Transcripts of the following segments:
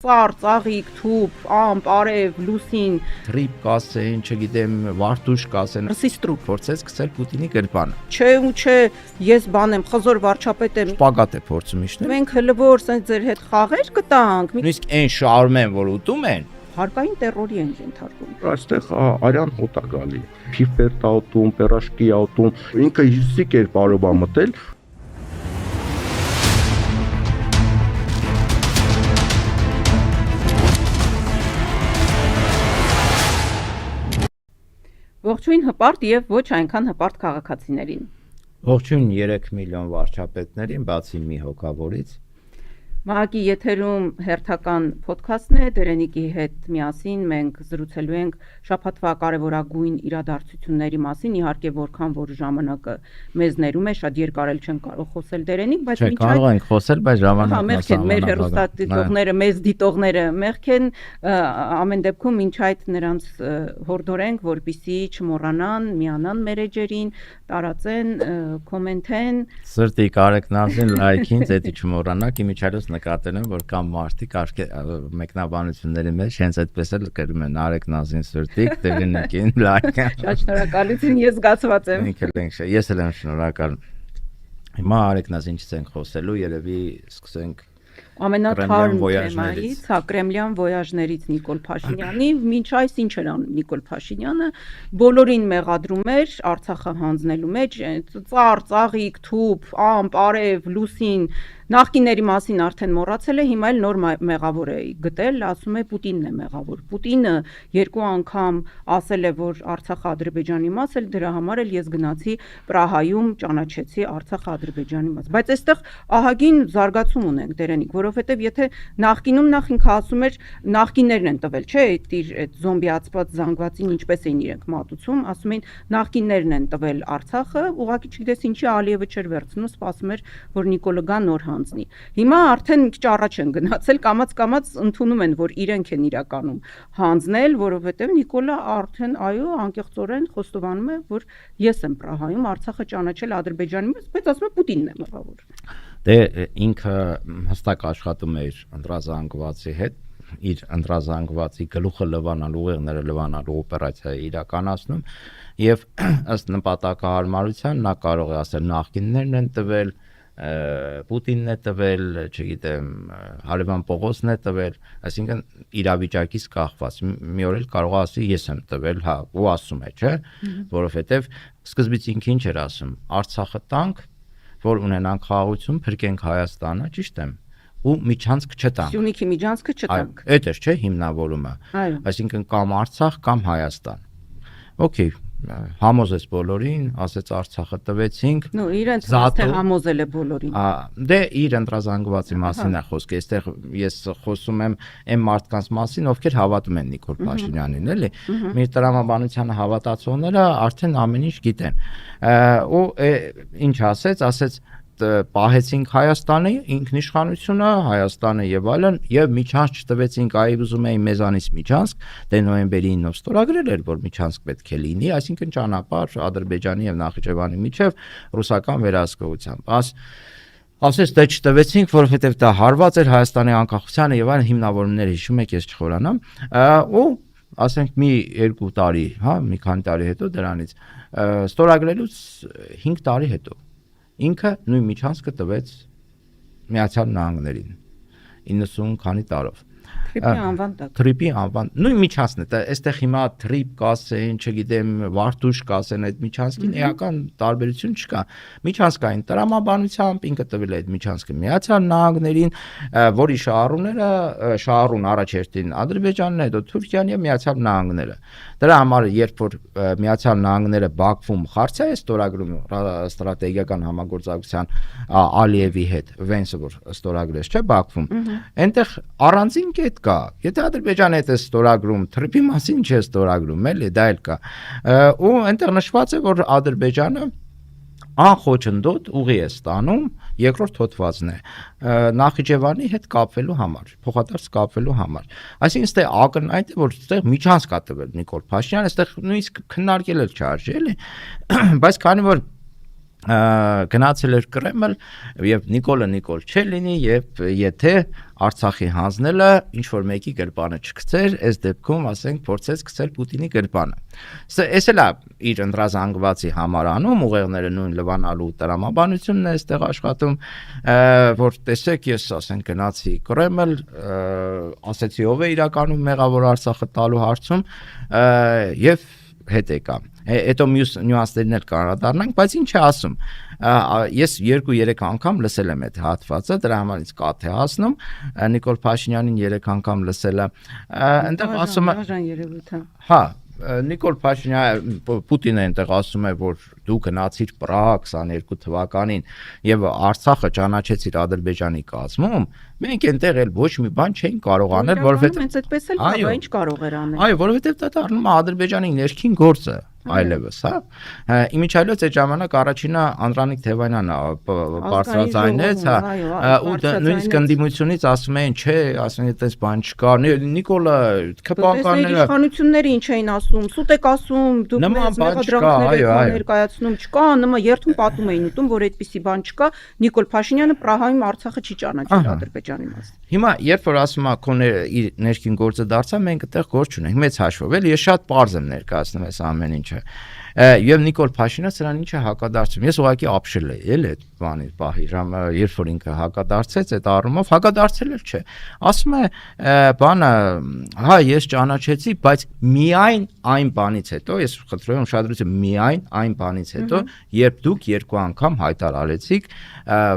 ծառ, ծաղիկ, թուփ, ամպ, արև, լուսին, Թրիպ կասեն, չգիտեմ, վարտուշ կասեն, ռսիստրու փորձեց գցել Պուտինի գրպանը։ Չէ ու չէ, ես բան եմ, խզոր վարչապետ եմ։ Շպագատ է փորձում իշնել։ Մենք հələ որ սենց ձեր հետ խաղեր կտանք, Նույնիսկ այն շարմեն, որ ուտում են, հարկային տերորի են ենթարկում։ Այստեղ արյան հոտ է գալի։ Փիֆերտ ատում, պերաշկի ատում, ինքը հյուսի կերպարով է մտել։ Ողջույն հպարտ եւ ոչ այնքան հպարտ քաղաքացիներին։ ողջույն 3 միլիոն վարչապետներին, բացի մի հոգավորից։ Մահակի եթերում հերթական ոդքասթն է, Դերենիկի հետ միասին մենք զրուցելու ենք շաբաթվա կարևորագույն իրադարձությունների մասին, իհարկե որքան որ ժամանակը մեզ ներում է, շատ երկար էլ չեն կարող խոսել Դերենիկ, բայց Չէ, կարող ենք խոսել, բայց ժամանակն մեղք են մեր հեռուստադիտողները, մեզ դիտողները, մեղք են, ամեն դեպքում մինչ այդ նրանց հորդորենք, որպեսզի չմոռանան, միանան մեր էջերին, տարածեն, կոմենթեն։ Սրտի կարեկնացին, լայքին, դեպի չմոռանաք, իմիջիայլոց նկատել եմ, որ կամ մարդիկ մեկնաբանությունների մեջ հենց այդպես էլ գրում են Արեկ Նազին սրտիկ, Դերենիկին լայք։ Շատ շնորհակալություն, ես զգացված եմ։ Ես էլ եմ շնորհակալ։ Հիմա Արեկ Նազինից ենք խոսելու, երևի սկսենք ամենաթարմ թեմայից, հա, Կրեմլյան վոյաժներից Նիկոլ Փաշինյանի, մինչ այս ինչ էր անում Նիկոլ Փաշինյանը, բոլորին մեղադրում էր Արցախը հանձնելու մեջ, ծառ, ծաղիկ, թուփ, ամպ, արև, լուսին, նախկինների մասին արդեն մոռացել է, հիմա էլ նոր մեղավոր է գտել, ասում է Պուտինն է մեղավոր։ Պուտինը երկու անգամ ասել է, որ Արցախը Ադրբեջանի մաս է, դրա համար էլ ես գնացի Պրահայում ճանաչեցի Արցախը Ադրբեջանի մաս։ Բայց այստեղ ահագին զարգացում ունենք Դերենիկ, որովհետև եթե նախկինում նախ ինքը ասում էր նախկիններն են տվել, չէ, այդ զոմբիացված զանգվածին ինչպես էին իրենք մատուցում, ասում էին նախկիններն են տվել Արցախը, ուղղակի չգիտես ինչի Ալիևը չէր վերցնում, սպասում էր, որ Նիկոլը գա նոր հանձնի։ Հիմա արդեն մի քիչ առաջ են գնացել, կամաց ընդունում են, որ իրենք են իրականում հանձնել, որովհետև Նիկոլը արդեն այո, անկեղծորեն խոստովանում է, որ ես եմ Պրահայում Արցախը ճանաչել Ադրբեջանի մեջ, բայց ասում է Պուտինն է մեղավոր։ Դե ինքը հստակ աշխատում էր ընտրազանգվածի հետ, իր ընտրազանգվածի գլուխը լվանալու, ուղեղները լվանալու օպերացիա իրականացնում եւ ըստ նպատակահարմարության նա կարող է ասել նախկիններն են տվել, Պուտինն է տվել, չգիտեմ, Հարևան Պողոսն է տվել, այսինքն իրավիճակից կախված։ Մի օր էլ կարող է ասի ես եմ տվել, հա, ու ասում է, չէ, որովհետեւ սկզբից ինքը ինչ էր ասում, Արցախը տանք, որ ունենանք խաղաղություն, փրկենք Հայաստանը, ճիշտ եմ, ու միջանցք չտանք։ Սյունիքի միջանցքը չտանք։ Այդ էր, չէ, հիմնավորումը։ Այսինքն կամ Արցախ, կամ Հայաստան։ Okay, համոզեց բոլորին, ասեց Արցախը տվեցինք։ Նո, իրենց թե համոզել է բոլորին։ Դե իր ընտրազանգվածի մասին է խոսքը, այստեղ ես խոսում եմ այն մարդկանց մասին, ովքեր հավատում են Նիկոլ Փաշինյանին, էլի։ Մեր տրամաբանությանը հավատացողները արդեն ամեն ինչ գիտեն։ Ու ինչ ասեց պահեցինք Հայաստանի ինքնիշխանությունը, Հայաստանը եւ այլն, եւ միջանցք չտվեցինք, այ ուզում էին մեզանից միջանցք, դե նոյեմբերի 9-ով ստորագրել էր, որ միջանցք պետք է լինի, այսինքն ճանապարհ Ադրբեջանի եւ Նախիջևանի միջև ռուսական վերահսկողությամբ։ Ասես դե չտվեցինք, որովհետեւ դա հարված էր Հայաստանի անկախությանը եւ այլն հիմնավորումները հիշում եք, ես չխորանամ, ու ասենք մի 2 տարի, հա, մի քանի տարի հետո դրանից ստորագրելուց 5 տարի հետո ինքը նույն միջանցքը տվեց Միացյալ Նահանգներին 90 քանի տարով։ Թրիպի անվան, նույն միջանցն է, այստեղ հիմա թրիպ կասեն, չգիտեմ, վարտուշ կասեն, այդ միջանցքին էական տարբերություն չկա։ Միջանցքային տրամաբանությամբ ինքը տվել է այդ միջանցքը Միացյալ Նահանգներին, որի շահառուն առաջերտին Ադրբեջանն է, հետո Թուրքիան եւ Միացյալ Նահանգները։ Դրա համար երբ որ Միացյալ Նահանգները Բաքվում խարցա է ստորագրում ստրատեգիական համագործակցության Ալիևի հետ, Վենսը որ ստորագրեց, չէ, Բաքվում, այնտեղ առանձին կետ կա։ Եթե Ադրբեջանը հետ է ստորագրում, թրիպի մասին չէ ստորագրում, էլի, դա էլ կա։ Ու այնտեղ նշված է, որ Ադրբեջանը անխոչնդոտ ուղի է ստանում, երկրորդ հոդվածն է Նախիջևանի հետ կապվելու համար, փոխադարձ կապվելու համար։ Այսինքն այստեղ ակնհայտ է, որ այստեղ միջանցք կա տվել Նիկոլ Փաշինյանը, այստեղ նույնիսկ քննարկել էլ չարժի, էլի, բայց քանի որ գնացել էր Կրեմլ եւ Նիկոլ չէ լինի եւ եթե Արցախի հանձնելը ինչ որ մեկի գրպանը չգցեր, այս դեպքում ասենք փորձեց գցել Պուտինի գրպանը։ Էս էլ է իր ընդրազանգվածի համար անում, ուղեղները նույն լվանալու տրամաբանությունն է այստեղ աշխատում, որ տեսեք ես ասենք գնացի Կրեմլ, ասեցի ով է իրականում մեղավոր Արցախը տալու հարցում եւ հետ եկա։ Հետո մյուս նյուանսերին էլ կանդրադառնանք, բայց ինչ է ասում։ Ես 2-3 անգամ լսել եմ այդ հատվածը, դրա համարից կաթ է հասնում, Նիկոլ Փաշինյանին 3 անգամ լսելը։ Այնտեղ ասում է, հա, Նիկոլ Փաշինյանը Պուտինը այնտեղ ասում է, որ դու գնացիր Պրահա 22 թվականին եւ Արցախը ճանաչեցիր Ադրբեջանի կազմում, մենք այնտեղ էլ ոչ մի բան չէինք կարող անել, որովհետեւ հենց այդպես էլ կարող է, ինչ կարող էր անել։ Այո, որովհետեւ դա դառնում է Ադրբեջանի ներքին գործը այլևս, հա։ Իմիջիայլոց այդ ժամանակ առաջինը Անդրանիկ Թևանյանը բարձրաձայնեց, հա, ու նույնիսկ ընդդիմությունից ասում էին, չէ, ասում են այդպես բան չկա։ Նիկոլը ԿՊԱ-ականները իշխանությունները ինչ էին ասում, սուտ եք ասում, դուք մեզ մեղադրանքներ եք ներկայացնում, չկա, նման երթում պատում էին ուտում, որ այդպիսի բան չկա։ Նիկոլ Փաշինյանը Պրահայում Արցախը չի ճանաչել Ադրբեջանի մասին։ Հիմա երբ որ ասում է քո իր ներքին գործը դարձա, մենք այդտեղ գործ չունենք, մեծ հաշվով, էլի ես շատ པարզ եմ ներկայացնում այս ամեն ինչը։ Եվ Նիկոլ Փաշինյանը սրան ինչ է հակադարձում։ Ես ուղղակի ապշել էի, էլ այդ բանի պահի ժամը, երբ որ ինքը հակադարձեց, այդ առումով հակադարձել էլ չէ։ Ասում է, բանը, հա, ես ճանաչեցի, բայց միայն այն բանից հետո, ես խնդրում եմ ուշադրություն, միայն այն բանից հետո, երբ դուք 2 անգամ հայտարարեցիք,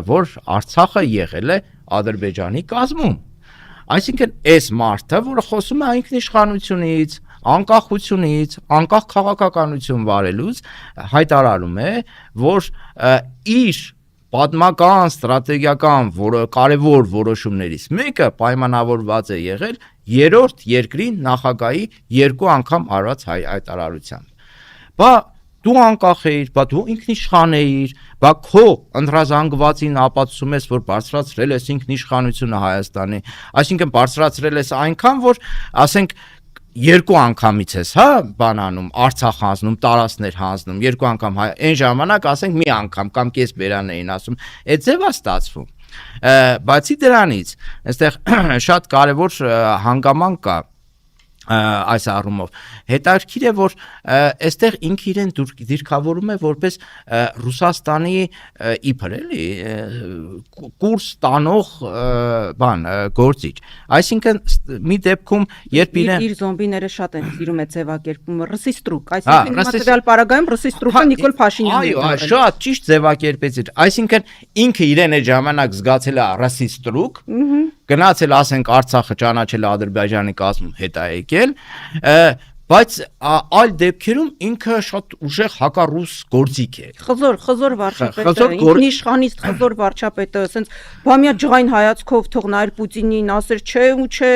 որ Արցախը եղել է Ադրբեջանի կազմում։ Այսինքն, այս մարդը, որը խոսում է ինքնիշխանությունից, անկախությունից, անկախ քաղաքականություն վարելուց, հայտարարում է, որ իր պատմական, ստրատեգիական կարևոր որոշումներից մեկը պայմանավորված է եղել 3-րդ երկրի նախագահի 2 անգամ արված հայտարարությամբ։ Բա դու անկախ էիր, բա դու ինքնիշխան էիր, բա քո ընդրազանգվածին ապացուցում ես, որ բարձրացրել ես ինքնիշխանությունը Հայաստանի, այսինքն բարձրացրել ես այնքան, որ ասենք 2 անգամից ես, հա, բանանում, Արցախ հանձնում, տարածքներ հանձնում, 2 անգամ այն ժամանակ ասենք մի անգամ կամ կես բերան էին ասում, այդ ձև է ստացվում։ Բացի դրանից, այստեղ շատ կարևոր հանգամանք կա այս առումով։ Հետաքրքիր է, որ այստեղ ինքը իրեն դիրքավորում է որպես Ռուսաստանի իբր էլի կուրս տանող բան գործիչ։ Այսինքն մի դեպքում երբ իր զոմբիները շատ են սիրում այդ ձևակերպումը ռսիստրուկ, այսինքն մատերիալ պարագայում ռսիստրուկը Նիկոլ Փաշինյանն է։ Այո, շատ ճիշտ ձևակերպեցիր։ Այսինքն ինքը իրեն այդ ժամանակ զգացել է ռսիստրուկ, գնացել ասենք Արցախը ճանաչել Ադրբեջանի կազմում հետ է եկել, բայց այլ դեպքերում ինքը շատ ուժեղ հակառուս գործիք է։ Խզոր վարչապետը, ինքնիշխանիստ խզոր վարչապետը, ասենց բամյա ջղայն հայացքով թող նայր Պուտինին, ասեր չէ ու չէ,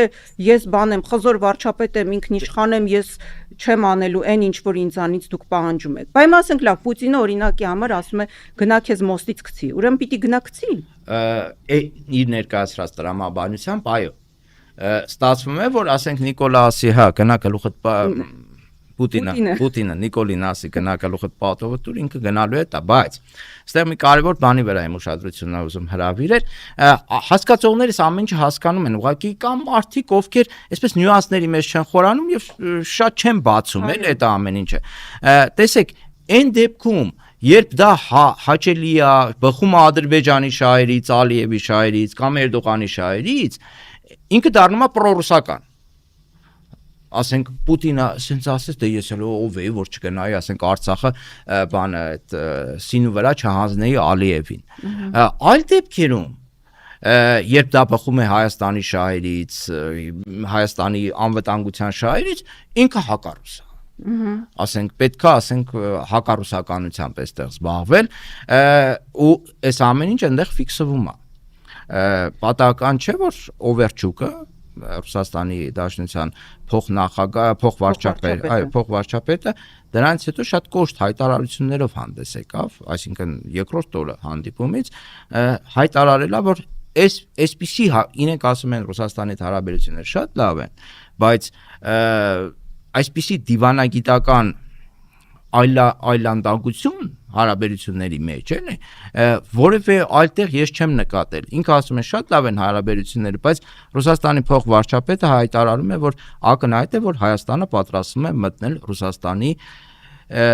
ես բան եմ, խզոր վարչապետ եմ, ինքնիշխան եմ, ես չեմ անելու այն ինչ որ ինձանից դուք պահանջում եք։ Բայց ասենք լավ, Պուտինը օրինակի համար ասում է գնա քեզ մոստից գցի, ուրեմն պիտի գնա գցի։ Իր ներկայացրած տրամաբանությամբ, այո, ստացվում է, որ ասենք Նիկոլը ասի, հա, գնա գլուխդ Պուտինը Նիկոլին ասի գնա գլուխդ պատովը դուր, ինքը գնալու է դա, բայց այստեղ մի կարևոր բանի վրա եմ ուշադրությունն ուզում հրավիրել, հասկացողներս ամեն ինչ հասկանում են, ուղղակի կամ մարդիկ, ովքեր այսպես նյուանսների մեջ չեն խորանում եւ շատ չեն բացում էլ այդ ամեն ինչը։ Տեսեք, այն դեպքում երբ դա հաճելի է, բխում է Ադրբեջանի շահերից, Ալիևի շահերից կամ Էրդողանի շահերից, ինքը դառնում է պրոռուսական։ Ասենք Պուտինը ասենց ասեց, դե ես էլ ով էի, որ չգնայի, ասենք Արցախը բանը այդ սինու վրա չհանձնեի Ալիևին։ Այլ դեպքերում երբ դա բխում է Հայաստանի շահերից, Հայաստանի անվտանգության շահերից, ինքը հակառուս է։ Ասենք պետք է ասենք հակառուսականությամբ այստեղ զբաղվել ու այս ամեն ինչ այնտեղ ֆիքսվում է։ Պատահական չէ, որ Օվերչուկը Ռուսաստանի Դաշնության փոխվարչապետը դրանից հետո շատ կոշտ հայտարարություններով հանդես եկավ, այսինքն երկրորդ օրը հանդիպումից հայտարարելա, որ այսպիսի իրենք ասում են Ռուսաստանի հարաբերությունները շատ լավ են, բայց այսպիսի դիվանագիտական այլանդակություն հարաբերությունների մեջ, էլի, որևէ այլտեղ ես չեմ նկատել։ Ինքը ասում է շատ լավ են հարաբերությունները, բայց Ռուսաստանի փոխվարչապետը հայտարարում է, որ ակնհայտ է, որ Հայաստանը պատրաստվում է մտնել Ռուսաստանի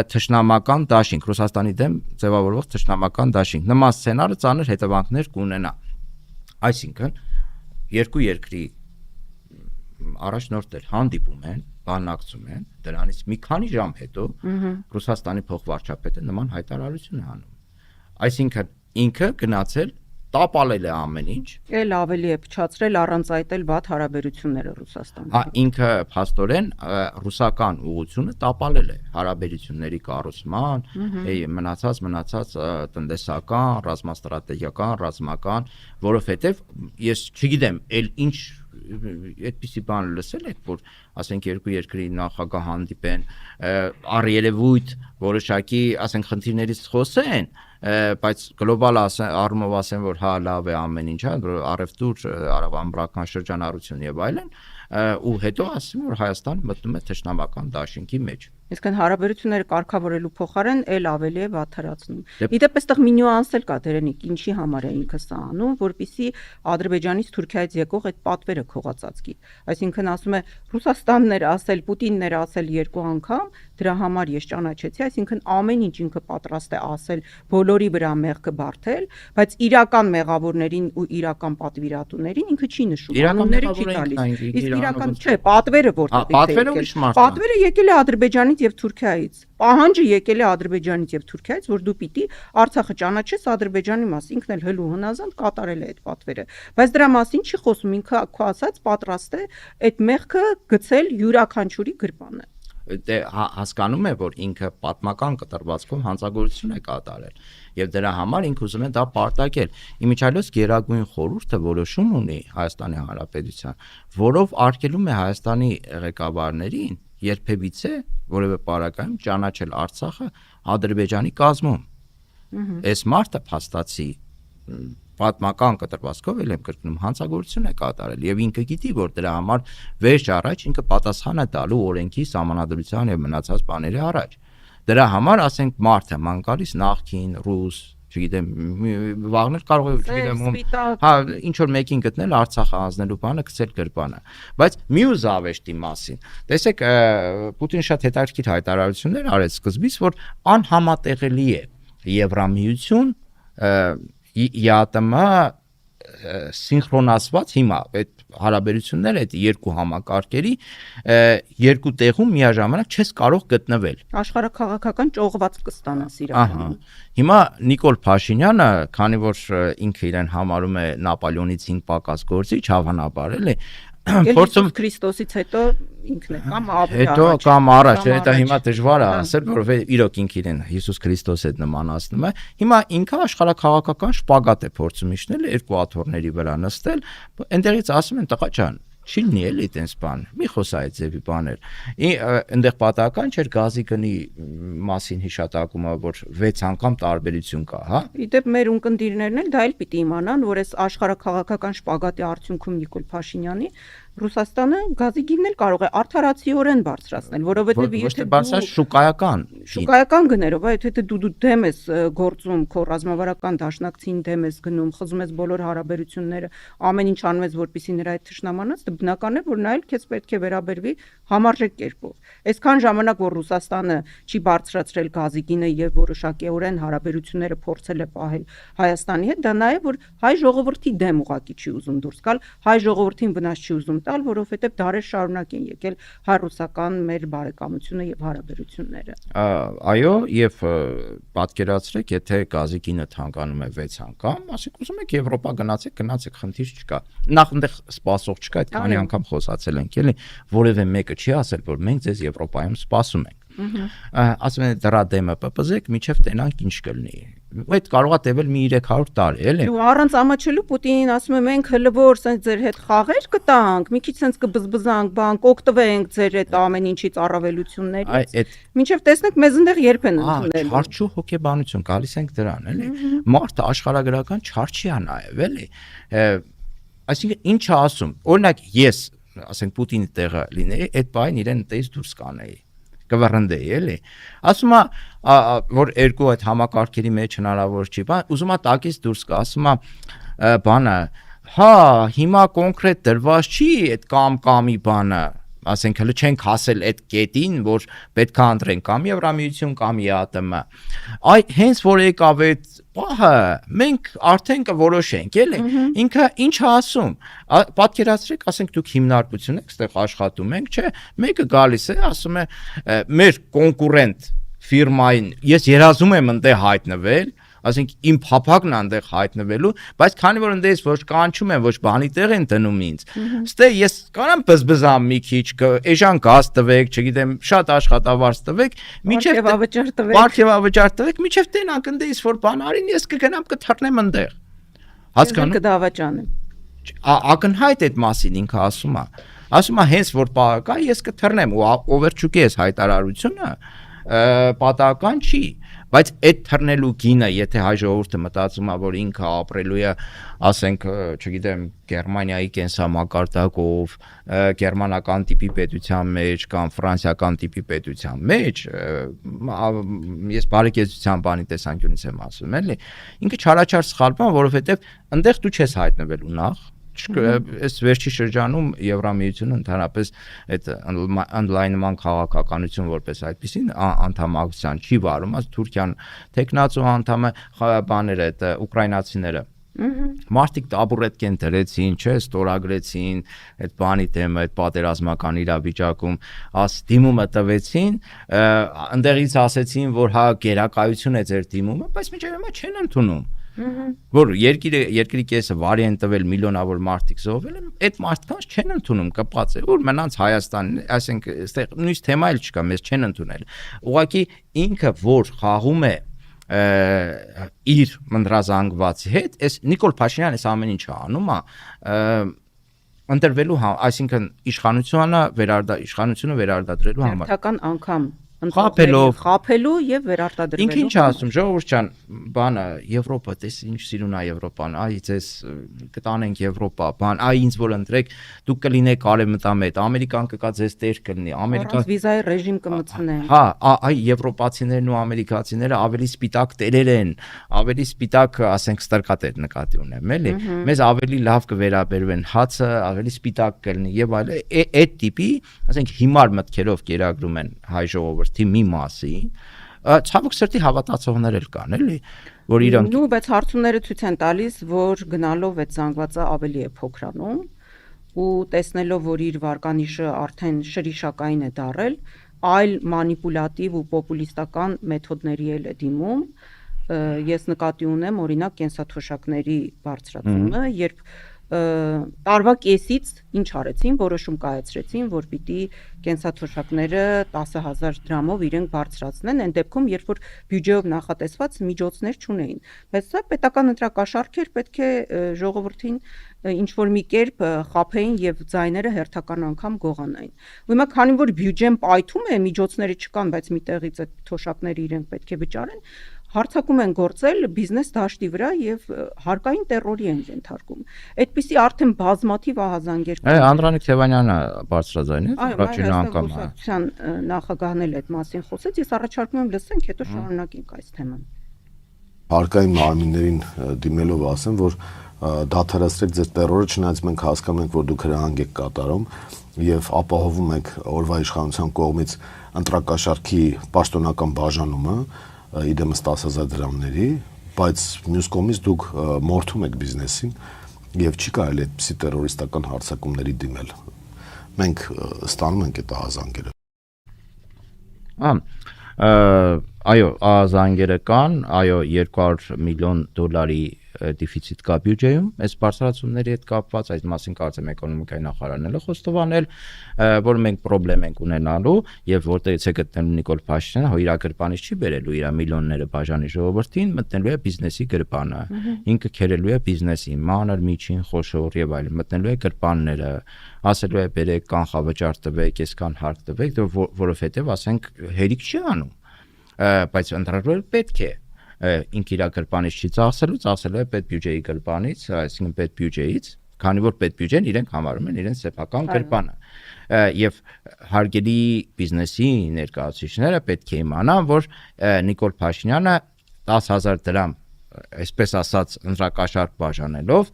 թշնամական դաշինք, Ռուսաստանի դեմ ձևավորվող թշնամական դաշինք։ Նման սցենարը ծանր հետևանքներ կունենա։ Այսինքն, երկու երկրի առաջնորդներ հանդիպում են, բանակցում են, դրանից մի քանի ժամ հետո Ռուսաստանի փոխվարչապետը նման հայտարարություն է անում։ Այսինքն ինքը գնացել տապալել է ամեն ինչ, էլ ավելի է փչացրել առանց այդ էլ վատ հարաբերությունները Ռուսաստանի։ Հա, ինքը փաստորեն ռուսական ուղղությունը տապալել է հարաբերությունների կառուցման, մնացած տնտեսական, ռազմաստրատեգիական, ռազմական, որովհետև ես չգիտեմ, էլ ինչ այդպիսի բան լսել եք, որ ասենք երկու երկրի նախագահ հանդիպեն, առերևույթ որոշակի, ասենք, խնդիրներից խոսեն, բայց գլոբալ առումով ասեն, որ հա լավ է ամեն ինչ, առևտուր, արաբա-ամերիկյան շրջանառություն եւ այլն, ու հետո ասում որ Հայաստանը մտնում է թշնամական դաշինքի մեջ։ Այսինքն հարաբերությունները կարգավորելու փոխարեն էլ ավելի է վատթարացնում։ Իդեպ այստեղ մի նյուանս էլ կա դերենիկ, ինչի համար է ինքը սա անում, որպեսզի Ադրբեջանից Թուրքիայից եկող այդ պատվերը քողածածկի։ Այսինքն ասում է Ռուսաստանն էր ասել, Պուտինն էր ասել երկու անգամ, դրա համար ես ճանաչեցի, այսինքն ամեն ինչ ինքը պատրաստ է ասել, բոլորի վրա մեղքը բարթել, բայց իրական մեղավորներին ու իրական պատվիրատուներին ինքը չի նշում, անունները չի տալիս։ Իսկ իրական չէ, պատվերը որտեղից է եկել։ Պատվերը եկել է Ադրբեջանից եւ Թուրքիայից։ Պահանջը եկել է Ադրբեջանից եւ Թուրքիայից, որ դու պիտի Արցախը ճանաչես Ադրբեջանի մաս, ինքն էլ հլու հնազանդ կատարել է այդ պատվերը։ Բայց դրա մասին չի խոսում, ինքը քո ասած պատրաստ է այդ մեղքը գցել յուրաքանչյուրի գրպանը։ Դե հասկանում է, որ ինքը պատմական կտրվածքով հանցագործություն է կատարել եւ դրա համար ինքը ուզում է դա պարտակել։ Իմիջիայլոց Գերագույն խորհուրդը որոշում ունի Հայաստանի Հանրապետության, որով արգելում է Հայաստանի ղեկավարներին երբևիցե որևէ պարագայում ճանաչել Արցախը Ադրբեջանի կազմում։ Այս մարդը փաստացի պատմական կտրվածքով էլ եմ կրկնում հանցագործություն է կատարել եւ ինքը գիտի որ դրա համար վերջ առաջ ինքը պատասխան է տալու օրենքի սահմանադրության եւ մնացած բաների առաջ դրա համար ասենք մարդը ման գալիս նախքին ռուս չգիտեմ վաղներ կարող է չգիտեմ հա ինչ որ մեկին գտնել Արցախը հանձնելու բանը գցել գրպանը բայց մյուս ավեշտի մասին տեսեք Պուտինը շատ հետաքրքիր հայտարարություններ արեց սկզբից որ անհամատեղելի է Եվրամիություն ԵԱՏՄ սինխրոնացված հիմա այդ հարաբերությունները այդ երկու համակարգերի երկու տեղում միաժամանակ չես կարող գտնվել աշխարհաքաղաքական ճողված կստանաս իրականում հիմա Նիկոլ Փաշինյանը քանի որ ինքը իրեն համարում է Նապոլեոնից 5 պակաս գործիչ հավանաբար էլի Փորձում Քրիստոսից հետո ինքն է կամ հետո կամ առաջ դա հիմա դժվար է ասել որովհետեւ իրոք ինքը իրեն Հիսուս Քրիստոս հետ նմանացնում է հիմա ինքը աշխարհաքաղաքական շպագատ է փորձում իջնել երկու աթոռների վրա նստել այնտեղից ասում են տղա ջան չի լինի էլի այտենց բան մի խոսա այդ ձևի բաներ այնտեղ պատահական չէր գազի գնի մասին հիշատակումը որ 6 անգամ տարբերություն կա հա իդեպ մեր ունկնդիրներն էլ դա էլ պիտի իմանան որ այս աշխարհաքաղաքական շպագատի արդյունքում Նիկոլ Փաշինյանի Ռուսաստանը գազի գինն էլ կարող է արդարացիորեն բարձրացնել, որովհետև եթե բարձրացնել շուկայական գներով, այդ եթե դու դեմ ես գործում, քո ռազմավարական դաշնակցին դեմ ես գնում, խզում ես բոլոր հարաբերությունները, ամեն ինչ անում ես, որպեսզի նրա այդ թշնամանաց, դա բնական է, որ նա էլ քեզ պետք է վերաբերվի համարժեք կերպով։ Այսքան ժամանակ, որ Ռուսաստանը չի բարձրացրել գազի գինը եւ որոշակիորեն հարաբերությունները փորձել է պահել Հայաստանի հետ, դա նաեւ որ հայ ժողովրդի դեմ ուղակի չի ուզում դուրս գալ, հայ ժողովրդին վնաս չի ուզում տալ, որովհետև դարեր շարունակ են եկել հայ-ռուսական մեր բարեկամությունը եւ հարաբերությունները։ Այո, եւ պատկերացրեք, եթե գազի գինը թանկանում է 6 անգամ, ասեք ուզում եք Եվրոպա գնացեք, խնդիր չկա։ Նախ այնտեղ սպասող չկա, այդ քանի անգամ խոսացել ենք, էլի, որևէ մեկը չի ասել, որ մենք ձեզ Եվրոպայում սպասում ենք։ Ասում են դրա դեմը պպզեք, միջև տենանք ինչ կլինի։ Այդ կարող է տևել մի 300 տարի, էլի։ Ու առանց ամաչելու Պուտինին ասում է մենք հələ որ սենց ձեր հետ խաղեր կտանք, մի քիչ սենց կբզբզանք, բանկ օգտվենք ձեր այդ ամեն ինչից առավելություններից։ Մինչև տեսնենք մեզ այնտեղ երբ են ընդունելու։ Չարչու հոգեբանություն, գալիս ենք դրան, էլի։ Մարդը աշխարհագրական չարչի է նաև, էլի։ Այսինքն ինչ է ասում։ Օրինակ ես, ասենք Պուտինի տեղը լինեի, այդ բանը իրեն տես դուրս կանեի։ կվռնդեի, էլի։ Ասում է, որ երկու այդ համակարգերի մեջ հնարավոր չի, բան, ուզում է տակից դուրս գա, ասում է բանը, հա, հիմա կոնկրետ դրված չի այդ կամի բանը, ասենք հələ չենք հասել այդ կետին, որ պետք է ընտրենք կամ Եվրամիություն կամ ԵԱՏՄ։ Այ հենց որ եկավ այդ պահը, մենք արդեն կորոշենք, էլի։ Ինքը ինչ է ասում։ Պատկերացրեք, ասենք դուք հիմնարկություն եք, այստեղ աշխատում ենք, չէ՞, մեկը գալիս է, ասում է մեր կոնկուրենտ ֆիրմային, ես երազում եմ ընդ հայտնվել, ասենք իմ փափակն այնտեղ հայտնվելու, բայց քանի որ այնտեղից ոչ կանչում են, ոչ բանի տեղ են դնում ինձ, ստե ես կարամ բզբզամ մի քիչ, էժան գազ տվեք, չգիտեմ, շատ աշխատավարձ տվեք, միջև ավճար տվեք, բարգև ավճար տվեք, միջև տենանք այնտեղից որ բան արին, ես կգնամ կթռնեմ այնտեղ։ Հասկանում կդավաճանեմ։ Ակնհայտ այդ մասին ինքը ասում է հենց որ պահը կա, ես կթռնեմ ու օվերչուկի էս հայտարարությունը պատահական չի, բայց այդ թռնելու գինը, եթե հայ ժողովուրդը մտածում է, որ ինքը ապրելու է, ասենք, չգիտեմ, Գերմանիայի կենսամակարդակով, գերմանական տիպի պետության մեջ կամ ֆրանսիական տիպի պետության մեջ, ես բարեկեցության բանի տեսանկյունից եմ ասում, էլի, ինքը չարաչար սխալվում, որովհետև այնտեղ դու չես հայտնվելու նախ այս վերջի շրջանում Եվրամիությունը ընդհանրապես այդ ընդլայնման քաղաքականություն որպես այդպեսին անդամակցության չի վարում, ասես Թուրքիան տեխնացու անդամը բաները այդ ուկրաինացիները մարդիկ տաբուրետ կեն դրեցին, չէ, ստորագրեցին այդ բանի թեմը, այդ պատերազմական իրավիճակում, դիմումը տվեցին, ընդեղից ասեցին, որ հա գերակայություն է ձեր դիմումը, բայց միջև հիմա չեն ընդունում։ Որ երկրի կեսը վարի են տվել միլիոնավոր մարդիկ զոհվել են, այդ մարդկանց չեն ընդունում, կպած է, որ մնաց Հայաստան, ասենք, այստեղ նույն թեմա էլ չկա, մեզ չեն ընդունել։ Ուղղակի ինքը որ խաղում է իր մնդրազանգվածի հետ, այս Նիկոլ Փաշինյանը այս ամեն ինչը անում է, ընտրվելու, այսինքն իշխանությունը վերարտադրելու համար։ Հերթական անգամ խափելու եւ վերարտադրելու։ Ինքը ինչ ասում, ժողովուրդ ջան, բանը Եվրոպա, տես ինչ սիրուն է Եվրոպան, այ ձեզ կտանենք Եվրոպա, բան, այ ինձ որ ընտրեք, դուք կլինեք արևմտամետ, Ամերիկան կկա ձեզ տեր կլինի, Ամերիկան վիզայի ռեժիմ կմտցնեն։ Հա, այ եվրոպացիներն ու ամերիկացիները ավելի սպիտակ տերեր են, ավելի սպիտակ, ասենք, ստրկատեր նկատի ունեմ, էլի։ Մեզ ավելի լավ կվերաբերվեն, հացը ավելի սպիտակ կլինի եւ այլ, այդ տիպի, ասենք, հիմար մտքերով կերակրում են հայ ժողովրդի մի մասին, ցավոք սրտի հավատացողներ էլ կան, էլի, որ իրանք նու բայց հարցումները ցույց են տալիս, որ գնալով այդ զանգվածը ավելի է փոքրանում ու տեսնելով, որ իր վարկանիշը արդեն շրիշակային է դարել, այլ մանիպուլատիվ ու պոպուլիստական մեթոդների էլ է դիմում, ես նկատի ունեմ օրինակ կենսաթոշակների բարձրացումը, երբ տարվա կեսից ինչ արեցին, որոշում կայացրեցին, որ պիտի կենսաթոշակները 10,000 դրամով իրենք բարձրացնեն, այն դեպքում, երբ որ բյուջեով նախատեսված միջոցներ չունեին։ Բայց սա պետական ընտրակաշառք էր, պետք է ժողովրդին ինչ որ մի կերպ խափեին եւ ձայները հերթական անգամ գողանային։ Ու հիմա քանի որ բյուջեն պայթում է, միջոցները չկան, բայց միտեղից այդ թոշակները իրենք պետք է վճարեն, հարցակում են գործել բիզնես դաշտի վրա եւ հարկային տերորի են ենթարկում։ Այդպիսի արդեն բազմաթիվ ահազանգեր կան։ Անդրանիկ Թևանյանը բարձրաձայն է, առաջին անգամ նախագահն էլ այդ մասին խոսեց, ես առաջարկում եմ լսենք, հետո շարունակենք այս թեման։ Հարկային մարմիններին դիմելով ասեմ, որ դադարեցրեք ձեր տերորը, չնայած մենք հասկանում ենք, որ դուք հրահանգ եք կատարում եւ ապահովում եք օրվա իշխանության կողմից ընտրակաշառքի պաշտոնական բաժանումը իդեմս 10,000 դրամների, բայց մյուս կողմից դուք մորթում եք բիզնեսին եւ չի կարելի այդպիսի տերորիստական հարձակումների դիմել։ Մենք ստանում ենք այդ ահազանգերը։ Այո, ահազանգերը կան, այո, $200 միլիոն դեֆիցիտ կա բյուջեում, այս բարձրացումների հետ կապված, այդ մասին կարծեմ էկոնոմիկայի նախարարն էլ խոստովանել, որ մենք խնդրեմ ենք ունենալու եւ որտեղից է գտնելու Նիկոլ Փաշինյանը, հո իր գրպանից չի բերելու իր միլիոնները բաժանի ժողովրդին, մտնելու է բիզնեսի գրպանը, ինքը քերելու է բիզնեսի, մանր, միջին, խոշոր եւ այլն, մտնելու է գրպանները, ասելու է բերեք կանխավճար տվեք, այսքան հարկ տվեք, որովհետեւ ասենք հերիք չի անում, բայց ընդհանրապես պետք է ինք իր գրպանից չի ծախսելու է պետ բյուջեի գրպանից, այսինքն պետ բյուջեից, քանի որ պետ բյուջեն իրենք համարում են իրենց սեփական գրպանը։ եւ հարգելի բիզնեսի ներկայացուցիչները պետք է իմանան, որ Նիկոլ Փաշինյանը 10,000 դրամ, այսպես ասած, ընտրակաշառք բաժանելով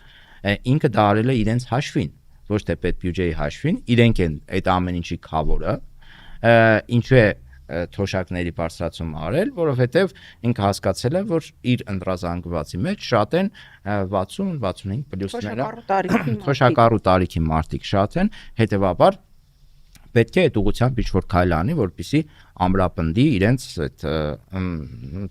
ինքը դա արել է իրենց հաշվին, ոչ թե պետբյուջեի հաշվին, իրենք են այդ ամեն ինչի խավորը, ինչու է թոշակների բարձրացում արել, որովհետև ինքը հասկացել է, որ իր ընտրազանգվածի մեջ շատ են 60-65 պլյուսները թոշակառու տարիքի մարդիկ շատ են, հետևաբար պետք է այդ ուղղությամբ ինչ-որ քայլ անի, որպեսզի ամրապնդի իրենց այդ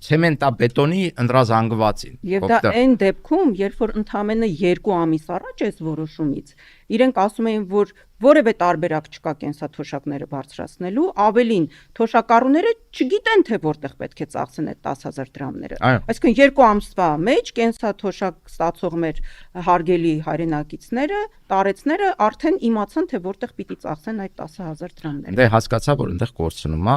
ցեմենտաբետոնի ընտրազանգվածին։ Եվ դա այն դեպքում, երբ որ ընդամենը 2 ամիս առաջ այս որոշումից իրենք ասում էին, որ որևէ տարբերակ չկա կենսաթոշակները բարձրացնելու, ավելին թոշակառուները չգիտեն թե որտեղ պետք է ծախսեն այդ 10,000 դրամները։ Այսինքն 2 ամսվա մեջ կենսաթոշակ ստացող մեր հարգելի հայրենակիցները, տարեցները արդեն իմացան թե որտեղ պիտի ծախսեն այդ 10,000 դրամները։ Դե հասկացա, որ այնտեղ կորցնում է,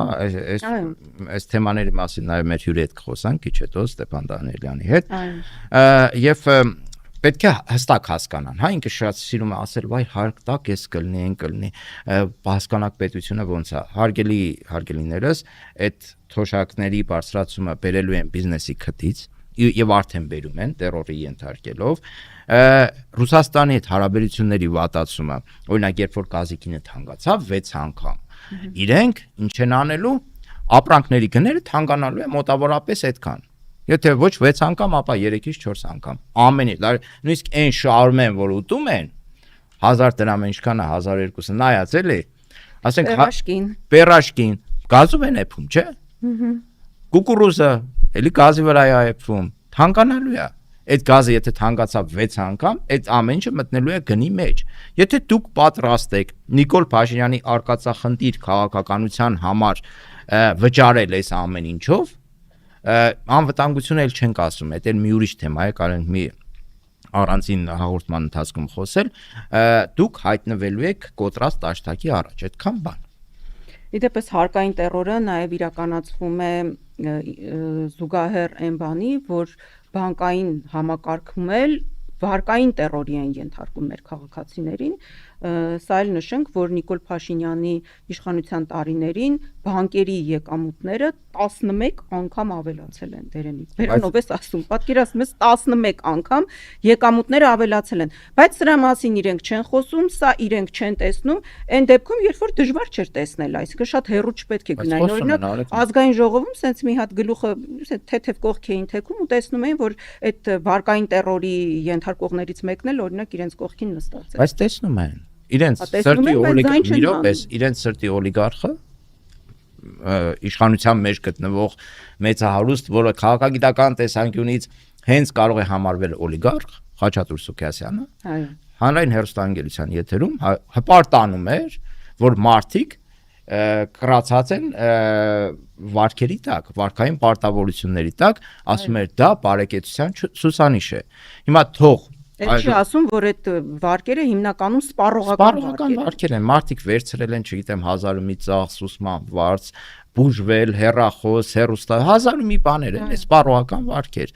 այս թեմաների մասին նաև մեր հյուրի հետ կխոսանք քիչ հետո Ստեփան Դանիելյանի հետ։ Եվ պետք է հստակ հասկանան, հա, ինքը շատ սիրում է ասել, վայ հարկ տակ էս կլնի, այն կլնի, հասկանաք պետությունը ոնց է, հարգելիներս, այդ թոշակների բարձրացումը բերելու են բիզնեսի քթից եւ արդեն բերում են տերորի ենթարկելով, Ռուսաստանի հետ հարաբերությունների վատացումը, օրինակ երբ որ գազիկինը թանկացավ 6 անգամ, իրենք ինչ են անելու, ապրանքների գները թանկանալու է մոտավորապես այդքան։ Եթե ոչ 6 անգամ, ապա 3-ից 4 անգամ։ Ամենի, նույնիսկ այն շարմեն, որ ուտում են, 1000 դրամ ինչքան է 1200, նայած էլի, ասենք պերաշկին, գազով են էփում, չէ՞։ Կուկուրուզը, էլի գազի վրա է էփվում, թանկանալու է։ Այդ գազը եթե թանկացավ 6 անգամ, այդ ամեն ինչը մտնելու է գնի մեջ։ Եթե դուք պատրաստ եք Նիկոլ Փաշինյանի արկածախնդիր քաղաքականության համար վճարել այս ամեն ինչով, անվտանգությունը էլ չենք ասում, դա էլ մի ուրիշ թեմա է, կարող ենք մի առանձին հաղորդման ընթացքում խոսել, դուք հայտնվելու եք կոտրած տաշտակի առաջ, այդքան բան։ Իդեպս հարկային տերորը նաև իրականացվում է զուգահեռ այն բանի, որ բանկային համակարգում էլ վարկային տերորի են ենթարկում մեր քաղաքացիներին, սա էլ նշենք, որ Նիկոլ Փաշինյանի իշխանության տարիներին բանկերի եկամուտները 11 անգամ ավելացել են դերենից։ Բերանով ես ասում, պատկերացնում ես 11 անգամ եկամուտները ավելացել են, բայց սրա մասին իրենք չեն խոսում, սա իրենք չեն տեսնում, այն դեպքում, երբ որ դժվար չէր տեսնել, այսինքն շատ հեռու չպետք է գնային, օրինակ ազգային ժողովում սենց մի հատ գլուխը թեթև կողք էին թեքում ու տեսնում էին, որ այդ վարկային տերորի ենթարկողներից մեկն էլ օրինակ իրենց կողքին նստած է։ Բայց տեսնում են իրենց սրտի օլիգարխը իշխանության մեջ գտնվող մեծահարուստ, որը քաղաքագիտական տեսանկյունից հենց կարող է համարվել օլիգարխ, Խաչատուր Սուքիասյանը, հանրային հեռուստաընկերության եթերում հպարտանում էր, որ մարդիկ կրացած են վարկերի տակ, վարկային պարտավորությունների տակ, ասում էր դա բարեկեցության ցուցանիշ է։ Հիմա թող Էլ չի ասում, որ այդ վարկերը հիմնականում սպառողական վարկեր են, մարդիկ վերցրել են, չգիտեմ, 1000 մի ծախս, ուսման վարձ, բուժվել, հեռախոս, հեռուստա, 1000 մի բաներ են, սպառողական վարկեր։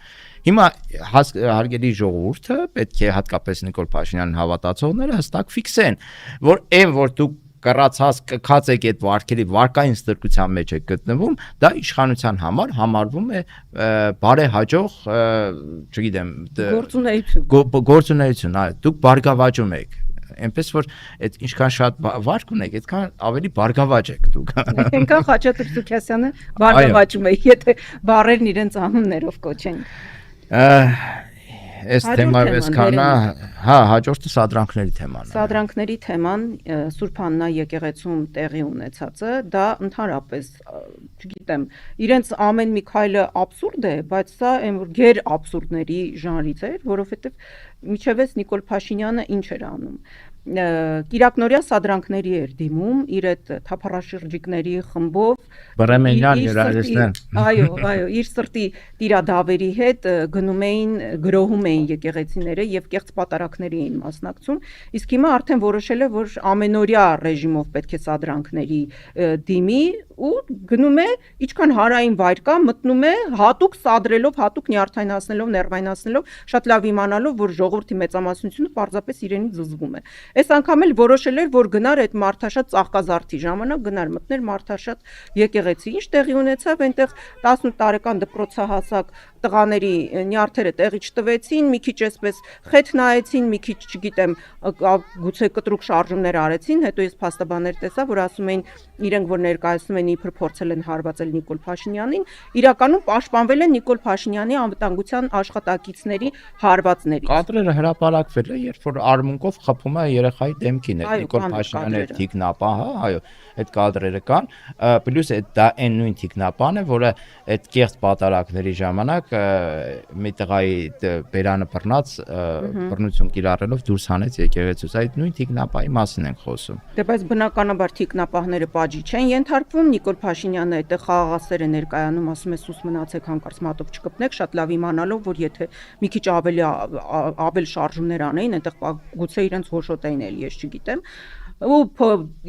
Հիմա հարգելի ժողովուրդը պետք է հատկապես Նիկոլ Փաշինյանին հավատացողները հստակ ֆիքսեն, որ այն որ դուք կռացած կքած եք այդ վարկերի վարկային ստրկության մեջ եք գտնվում, դա իշխանության համար համարվում է բարեհաջող, չգիտեմ, գործունեություն, դուք բարգավաճում եք, այնպես որ այդ ինչքան շատ վարկ ունեք, այդքան ավելի բարգավաճ եք դուք։ Այնքան Խաչատուր Սուքիասյանը բարգավաճում է, եթե բառերն իրենց անուններով կոչեն։ Այս թեմայով այսքանը, հա, հաջորդը սադրանքների թեման է։ Սադրանքների թեման Սուրբ Աննա եկեղեցում տեղի ունեցածը, դա ընդհանրապես, չգիտեմ, իրենց ամեն մի քայլը աբսուրդ է, բայց սա այն որ գեր աբսուրդների ժանրից էր, որովհետև միջևես Նիկոլ Փաշինյանը ինչ էր անում։ Կիրակնորյա սադրանքների էր դիմում իր այդ թափառաշրջիկների խմբով Բրեմենյան երաժիշտներ այո իր սրտի տիրադավերի հետ գնում էին գրոհում էին եկեղեցիները եւ կեղծ պատարակների էին մասնակցում իսկ հիմա արդեն որոշել է որ ամենօրյա ռեժիմով պետք է սադրանքների դիմի ու գնում է ինչքան հարային վայր կա մտնում է հատուկ սադրելով հատուկ նյարդայնացնելով ներվայնացնելով շատ լավ իմանալով որ ժողովրդի մեծամասնությունը պարզապես իրենից զզվում է Այս անգամ էլ որոշել էր, որ գնար այդ Մարթաշատ ծաղկազարդի ժամանակ գնար մտներ Մարթաշատ եկեղեցի։ Ինչ տեղի ունեցավ, այնտեղ 18 տարեկան դպրոցահասակ տղաների նյարդերը տեղի չտվեցին, մի քիչ այսպես խեթ նայեցին, մի քիչ, չգիտեմ, գուցե կտրուկ շարժումներ արեցին, հետո ես փաստաբաններ տեսա, որ ասում էին իրենք որ ներկայացնում են իբր փորձել են հարվածել Նիկոլ Փաշինյանին, իրականում պաշտպանվել են Նիկոլ Փաշինյանի անվտանգության աշխատակիցների հարվածներից։ Կադրերը հրապարակվել է, երբ որ արմունկով խփում է երեխայի դեմքին, այդ Նիկոլ Փաշինյանի թիկնապահը, այո, այդ կադրերը կան, պլյուս դա այն նույն թիկնապահն է, որը այդ կեղծ պատարակների ժամանակ մի տղայի բերանը բռնած բռնություն կիրառելով դուրս հանեց եկեղեցուց, այդ նույն թիկնապահի մասին ենք խոսում։ Դե բայց բնականաբար թիկնապահները պատժի չեն ենթարկվում, Նիկոլ Փաշինյանը այդտեղ խաղաղասեր է ներկայանում, ասում է սուս մնացեք հանկարծ մատով չկպնեք, շատ լավ իմանալով, որ եթե մի քիչ ավել շարժումներ անեին, այնտեղ գուցե իրենց հոշոտային էլ, ես չգիտեմ, ու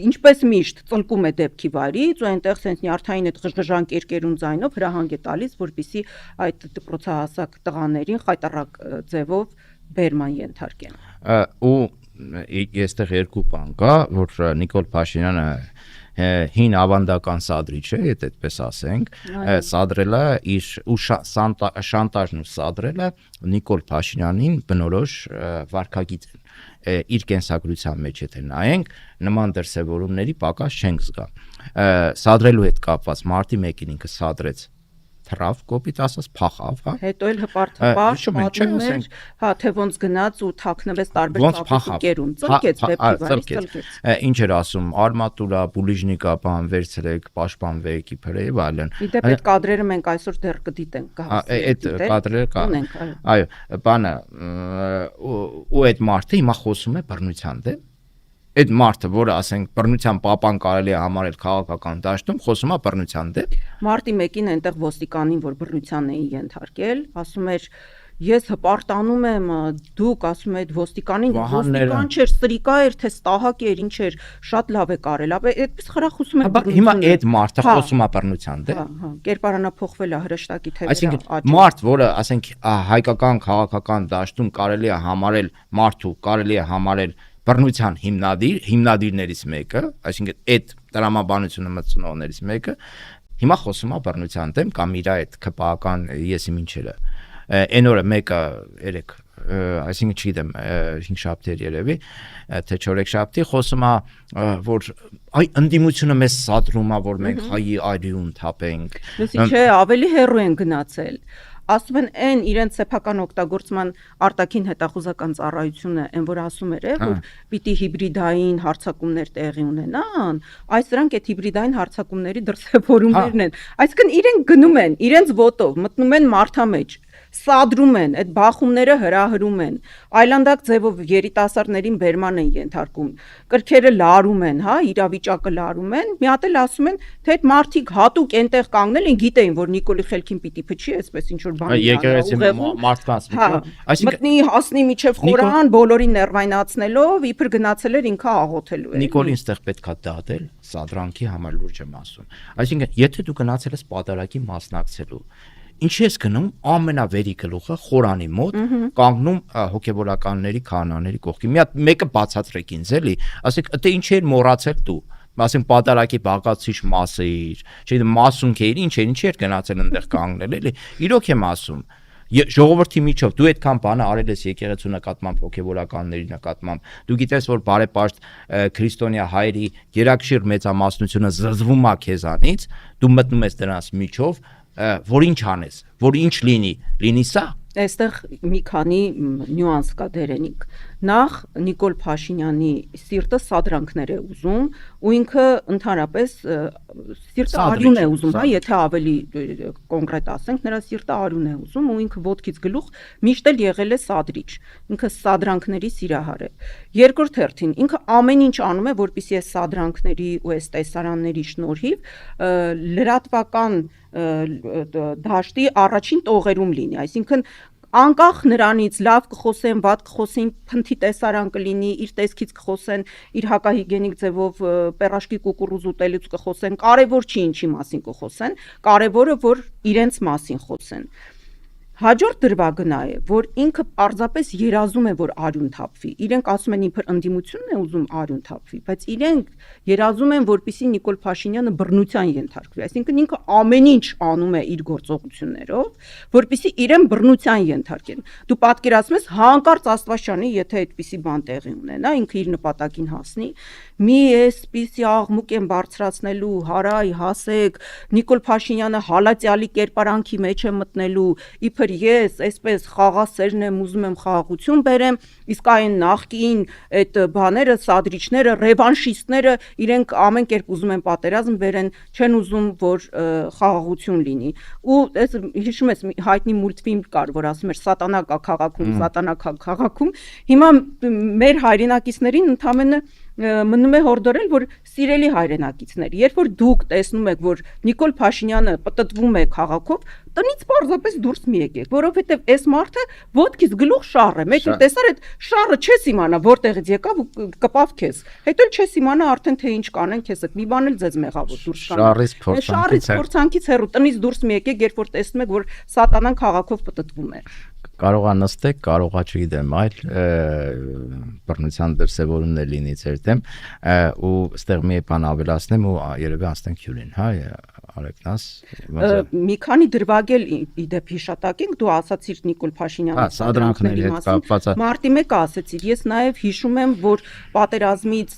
ինչպես միշտ ծլկում է դեպքի վայրից ու այնտեղ սենց նյարդային այդ ղժղժան կերկերուն ձայնով հրահանգ է տալիս, որպեսզի այդ դպրոցահասակ տղաներին խայտառակ ձևով բերման ենթարկեն։ Ու այստեղ երկու բան կա, որ Նիկոլ Փաշինյանը հին ավանդական սադրիչ է, եթե այդպես ասենք, սադրելը իր ու շանտաժն ու սադրելը Նիկոլ Փաշինյանին բնորոշ վարքագիծ են։ Իր կենսագրության մեջ եթե նայենք, նման դրսևորումների պակաս չենք զգա։ Սադրելու հետ կապված մարտի 1-ին ինքը սադրեց թրավ, կոպիտ ասած փախավ, հա։ Հետո էլ հպարտ պատմում էր, հա, թե ոնց գնաց ու թաքնվեց տարբեր ծափիկերում, ծլկեց դեպի վայրից, ինչ էր ասում, արմատուրա, բուլիժնիկա, բան վերցրեք, պաշտպանվեք, իբր եւ այլն։ Իդեպ այդ կադրերը մենք այսօր դեռ կդիտենք, այդ կադրերը կա։ Այո, բանը ու այդ մարդը հիմա խոսում է բռնության դեմ։ Այդ մարդը, որը ասենք բռնության պապան կարելի է համարել քաղաքական դաշտում, խոսում է բռնության դեմ։ Մարտի 1-ին այնտեղ ոստիկանին, որ բռնության էին ենթարկել, ասում էր ես հպարտանում եմ, դուք ասում եք ոստիկանին, ոստիկան չէր, սրիկա էր, թե ստահակ էր, ինչ էր, շատ լավ է կարել, այդպես խրախուսում է բռնությունը։ Հիմա այդ մարդը խոսում է բռնության դեմ։ Հա, կերպարանափոխվել է հրեշտակի թևերը։ Այսինքն մարդ, որը ասենք հայկական քաղաքական դաշտում կարելի է համարել մարդու, կարելի է համարել բռնության հիմնադիրներից մեկը, այսինքն այդ տրամաբանությունը մտցնողներից մեկը, հիմա խոսում է բռնության դեմ կամ իր այդ քպական եսի ինչերը։ Այն օրը մեկը երեք, այսինքն չգիտեմ, 5 շաբթի երևի, թե 4 շաբթի խոսում է, որ այ ընդդիմությունը մեզ սադրում է, որ մենք հայի արյուն թափենք։ Լսի, չէ, ավելի հեռու են գնացել։ Ասում են այն իրենց սեփական օգտագործման արտաքին հետախուզական ծառայությունը, այն որ ասում էր, որ պիտի հիբրիդային հարձակումներ տեղի ունենան, այս դրանք այդ հիբրիդային հարձակումների դրսևորումներն են։ Այսինքն իրենք գնում են, իրենց ոտով մտնում են մարդամեջ, սադրում են, այդ բախումները հրահրում են, այլանդակ ձևով երիտասարդներին բերման են ենթարկում, կրքերը լարում են, հա, իրավիճակը լարում են, մի հատ էլ ասում են, թե այդ մարդիկ հատուկ այնտեղ կանգնել են, գիտեին, որ Նիկոլի խելքին պիտի փչի, այսպես ինչ որ բան եկեղեցի մարդկանց այսինքն մտնի հասնի միջև խորան, բոլորին ներվայնացնելով, իբր գնացել էր ինքը աղոթելու էր։ Նիկոլին ստեղ պետքա դատել, սադրանքի համար լուրջ եմ ասում։ Այսինքն, եթե դու գնացել ես պատարակի մասնակցելու, ինչի ես գնում ամենավերի գլուխը խորանի մոտ կանգնում հոգեվորականների քահանաների կողքին։ Մի հատ մեկը բացատրեք ինձ էլի, ասեք, դե ինչ էր մոռացել դու։ Ասենք պատարակի բաղացիչ մասը իր, չէ՞ մասունք էր, ինչ էր գնացել այնտեղ կանգնել էլի։ Իրոք եմ ասում։ Ժողովրդի միջով դու այդքան բանը արել ես եկեղեցու նկատմամբ, հոգեվորականների նկատմամբ։ Դու գիտես, որ բարեպաշտ քրիստոնյա հայերի գերակշիռ մեծամասնությունը զզվում է քեզանից, դու մտնում ես դրանց միջով, որ ինչ անես, որ ինչ լինի սա։ Այստեղ մի քանի նյուանս կա դերենիկ։ Նախ Նիկոլ Փաշինյանի սիրտը սադրանքներ է ուզում ու ինքը ընդհանրապես սիրտը արյուն է ուզում, հա, եթե ավելի կոնկրետ ասենք, նրա սիրտը արյուն է ուզում ու ինքը ոտքից գլուխ միշտ էլ եղել է սադրիչ։ Ինքը սադրանքների սիրահար է։ Երկրորդ հերթին ինքը ամեն ինչ անում է, որպեսզի այս սադրանքների ու այս տեսարանների շնորհիվ լրատվական դաշտի առաջին տողերում լինի, այսինքն անկախ նրանից լավ կխոսեն, վատ կխոսեն, փնթի տեսարան կլինի, իր տեսքից կխոսեն, իր հակահիգենիկ ձևով պերաշկի կուկուռուզ ուտելուց կխոսեն, կարևոր չի ինչի մասին կխոսեն, կարևորը որ իրենց մասին խոսեն։ Հաջորդ դրվագը նա է, որ ինքը պարզապես երազում է, որ արյուն թափվի։ Իրենք ասում են իբր ընդդիմությունն է ուզում արյուն թափվի, բայց իրենք երազում են, որպեսզի Նիկոլ Փաշինյանը բռնության ենթարկվի։ Այսինքն ինքը ամեն ինչ անում է իր գործողություններով, որպեսզի իրեն բռնության ենթարկեն։ Դու պատկերացնում ես հանկարծ Աստվածյանի, եթե այդպիսի բան տեղի ունենա, ինքը իր նպատակին հասնի, մի էսպիսի աղմուկ են բարձրացնելու, հարայ, հասեք, Նիկոլ Փաշինյանը հալածյալի կերպարանքի մեջ է մտնելու, իբր ես այսպես խաղաղասերն եմ, ուզում եմ խաղաղություն բերեմ, իսկ այն նախկին այդ բաները, սադրիչները, ռևանշիստները իրենք ամեն կերպ ուզում են պատերազմ բերեն, չեն ուզում, որ խաղաղություն լինի։ Ու այս հիշում ես հայտնի մուլտֆիլմ կար, որ ասում էր սատանա կա քաղաքում, սատանա կա քաղաքում։ Հիմա մեր հայրենակիցներին ընդամենը մնում է հորդորել, որ սիրելի հայրենակիցներ, երբ որ դուք տեսնում եք, որ Նիկոլ Փաշինյանը պտտվում է քաղաքով, տնից պարզապես դուրս մի եկեք, որովհետև այս մարդը ոտքից գլուխ շառ է, մեկ տեսար այդ շառը չես իմանա որտեղից եկավ ու կպավ քեզ, հետո չես իմանա արդեն թե ինչ կանեն քեզ հետ, մի բան էլ ձեզ մեղավոր դուրս կանեն, շառից փորձանքից հեռու տնից դուրս մի եկեք, երբ որ տեսնում եք, որ սատանան քաղաքով պտտվում է։ Կարողա նստեք, կարողա չգիտեմ, այլ բռնության դրսևորումներ լինի ձեր դեմ ու այստեղ մի բան ավելացնեմ ու երևի անցնենք հյուրին, հա, Արեգնաս։ Մի քանի դրվագել իդեպ հիշատակենք, դու ասացիր Նիկոլ Փաշինյանի սադրանքների հետ կապված։ Մարտի 1-ը ասացիր, ես նաև հիշում եմ, որ պատերազմից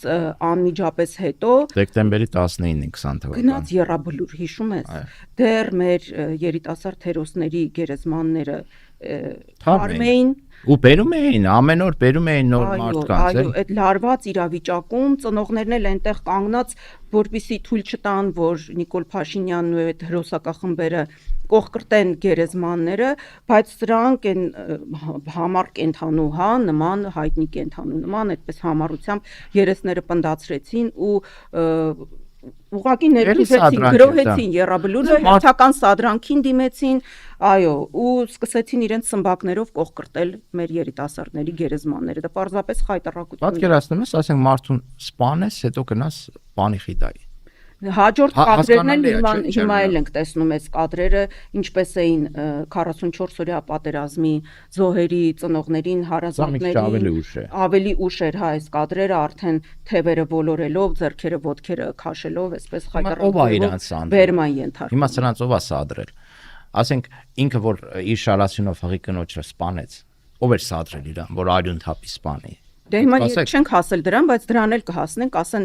անմիջապես հետո դեկտեմբերի 19-ին 20 թվականին գնաց Եռաբլուր, հիշում ես, դեռ մեր երիտասարդ հերոսների գերեզմանները Արմեին ու բերում էին ամեն օր բերում էին նոր մարդկանց այո այդ լարված իրավիճակում ծնողներն էլ այնտեղ կանգնած որպեսզի թույլ չտան որ Նիկոլ Փաշինյանն ու այդ հրոսակախմբերը կողկրտեն գերեզմանները բայց սրանք են համառ կենթանու հա նման հայտնի կենթանու նման այդպես համառությամբ երեսները պնդացրեցին ու ուղղակի ներքուժեցին, գրոհեցին Եռաբլուրը, հերթական սադրանքին դիմեցին, այո, ու սկսեցին իրենց սմբակներով կողկրտել մեր երիտասարդների գերեզմանները։ Դա պարզապես խայտառակություն։ Պատկերացնում ես, ասենք մարդուն սպանես, հետո գնաս Պանիխիդայի։ Հաջորդ կադրերն էլ հիմա էլ ենք տեսնում այս կադրերը ինչպես էին 44 օրյա պատերազմի զոհերի ծնողներին հարազատներին ավելի ուշ էր հա այս կադրերը արդեն թևերը ոլորելով ձեռքերը ոտքերը քաշելով այսպես խայտառակությամբ բերման ենթարկվում հիմա սրանց ով է սադրել ասենք ինքը որ իր շարասյունով հղի կնոջը սպանեց ով էր սադրել իրան որ արյուն թափի սպանի Դե հիմա չենք հասել դրան, բայց դրան էլ կհասնենք, ասեն